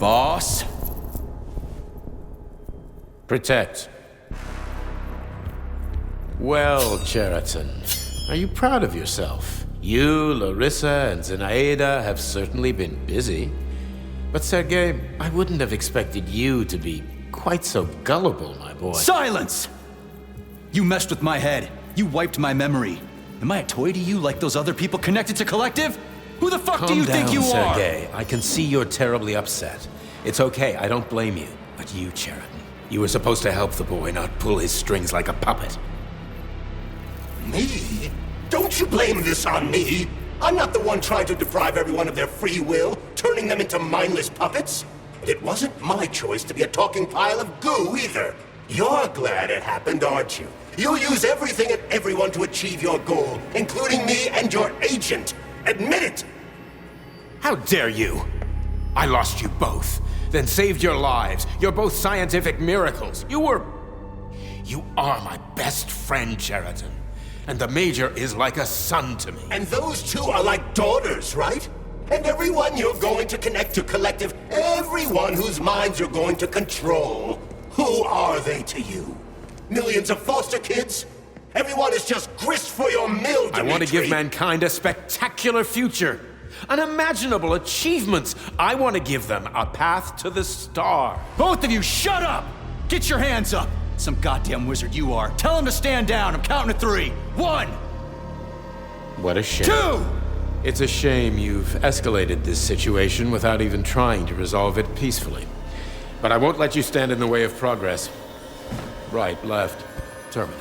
Boss? Protect. Well, Cheriton, are you proud of yourself? You, Larissa, and Zenaida have certainly been busy. But Sergei, I wouldn't have expected you to be quite so gullible, my boy. Silence! You messed with my head. You wiped my memory. Am I a toy to you like those other people connected to Collective? Who the fuck do you think you are? Sergei. I can see you're terribly upset. It's okay, I don't blame you. But you, Cheriton, you were supposed to help the boy, not pull his strings like a puppet. Me? Don't you blame this on me? I'm not the one trying to deprive everyone of their free will, turning them into mindless puppets. And it wasn't my choice to be a talking pile of goo either. You're glad it happened, aren't you? You'll use everything and everyone to achieve your goal, including me and your agent. Admit it! How dare you? I lost you both, then saved your lives. You're both scientific miracles. You are my best friend, Cheriton. And the Major is like a son to me. And those two are like daughters, right? And everyone you're going to connect to Collective, everyone whose minds you're going to control, who are they to you? Millions of foster kids? Everyone is just grist for your mill, Dimitri. I want to give mankind a spectacular future. Unimaginable achievements. I want to give them a path to the star. Both of you, shut up! Get your hands up! Some goddamn wizard you are. Tell him to stand down. I'm counting to 3. 1! What a shame. 2! It's a shame you've escalated this situation without even trying to resolve it peacefully. But I won't let you stand in the way of progress. Right, left, terminate.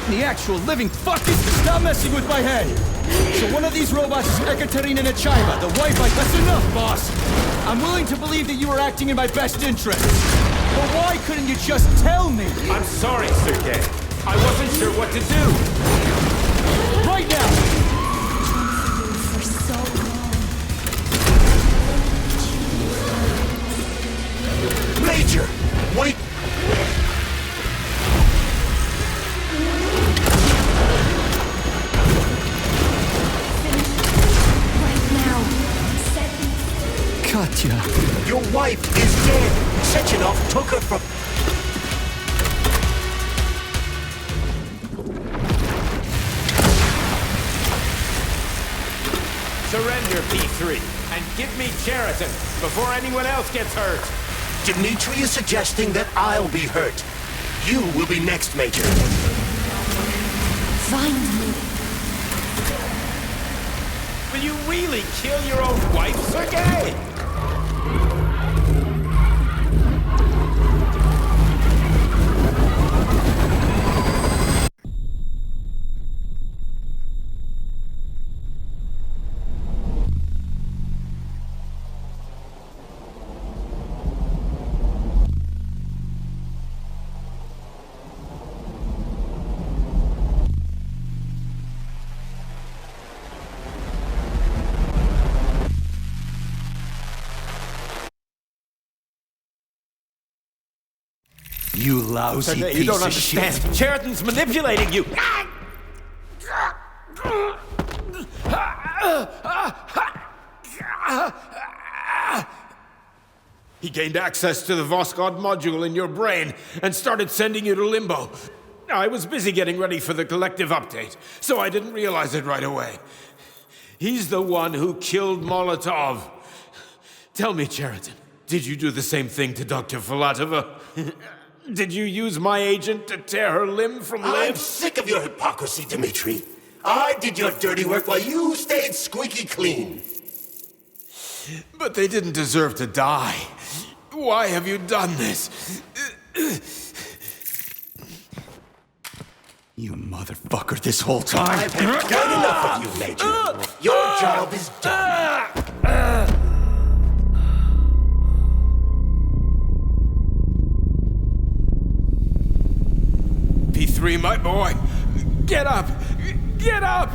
The actual living fuck is stop messing with my head! So one of these robots is Ekaterina Nechaeva, the wife That's enough, boss! I'm willing to believe that you were acting in my best interest. But why couldn't you just tell me? I'm sorry, Sergei. I wasn't sure what to do. Right now! For so long. Major! Wait! Katya. Your wife is dead. Sechenov took her from... Surrender, P3, and give me Cheriton before anyone else gets hurt. Dmitri is suggesting that I'll be hurt. You will be next, Major. Find me. Will you really kill your own wife, Sergei? You lousy Sergei, piece you don't of shit. understand. Cheriton's manipulating you. He gained access to the Voskhod module in your brain and started sending you to Limbo. I was busy getting ready for the collective update, so I didn't realize it right away. He's the one who killed Molotov. Tell me, Cheriton, did you do the same thing to Dr. Filatova? Did you use my agent to tear her limb from limb? I'm sick of your hypocrisy, Dmitri. I did your dirty work while you stayed squeaky clean. But they didn't deserve to die. Why have you done this? You motherfucker this whole time! I've had enough of you, Major. Your job is done. P3, my boy! Get up! Get up!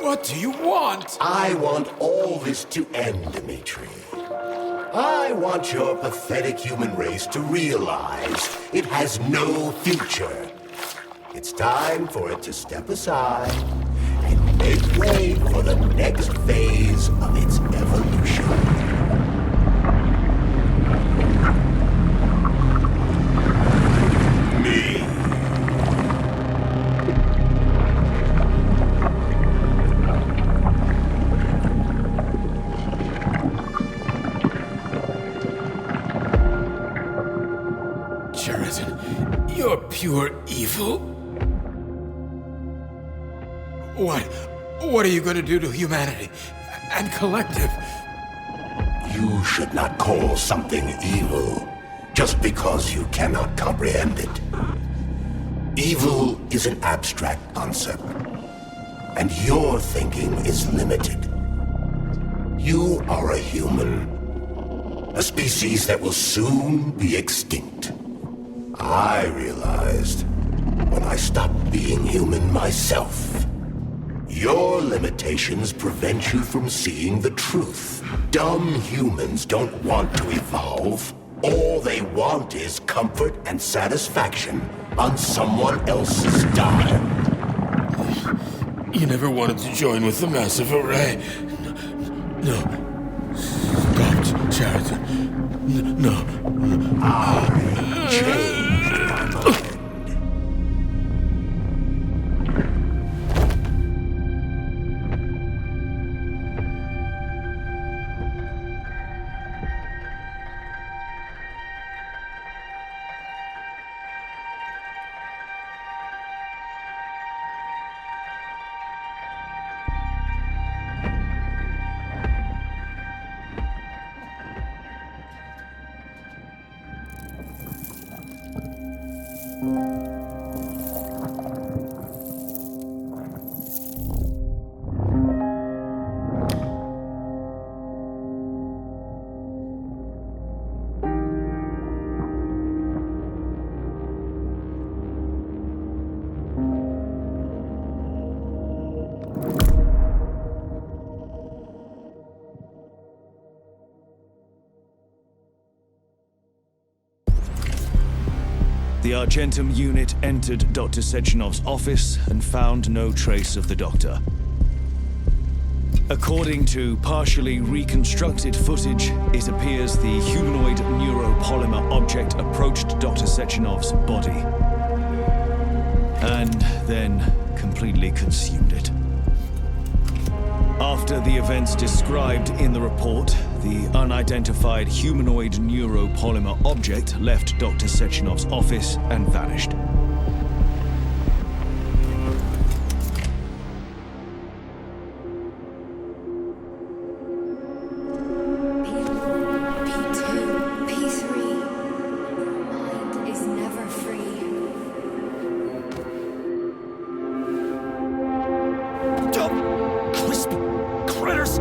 What do you want? I want all this to end, Dimitri. I want your pathetic human race to realize it has no future. It's time for it to step aside and make way for the next phase of its evolution. You're pure evil? What are you going to do to humanity and collective? You should not call something evil just because you cannot comprehend it. Evil is an abstract concept, and your thinking is limited. You are a human, a species that will soon be extinct. I realized when I stopped being human myself. Your limitations prevent you from seeing the truth. Dumb humans don't want to evolve. All they want is comfort and satisfaction on someone else's dime. You never wanted to join with the massive array. No. Stop, Sheridan. No. I changed my mind. The Argentum unit entered Dr. Sechenov's office and found no trace of the doctor. According to partially reconstructed footage, it appears the humanoid neuropolymer object approached Dr. Sechenov's body and then completely consumed it. After the events described in the report, the unidentified humanoid neuropolymer object left Dr. Sechenov's office and vanished. P2, P3. Mind is never free. Dumb, crispy critters!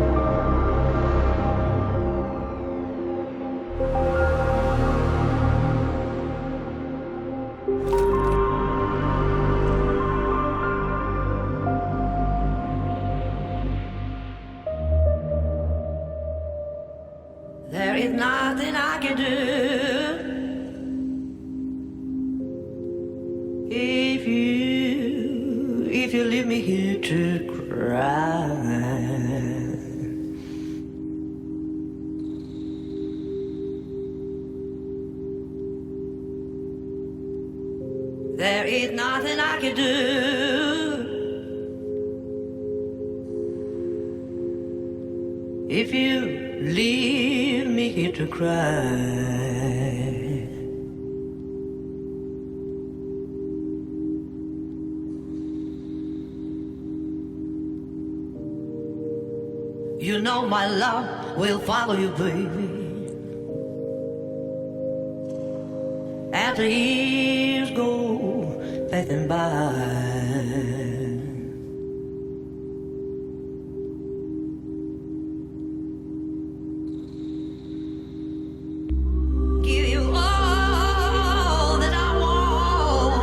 There is nothing I can do if you leave me here to cry. There is nothing I can do if you leave me here to cry. You know my love will follow you, baby. As the years go passing by. Give you all that I want,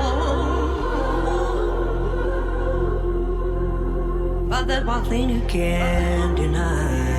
but there's one thing you can't deny.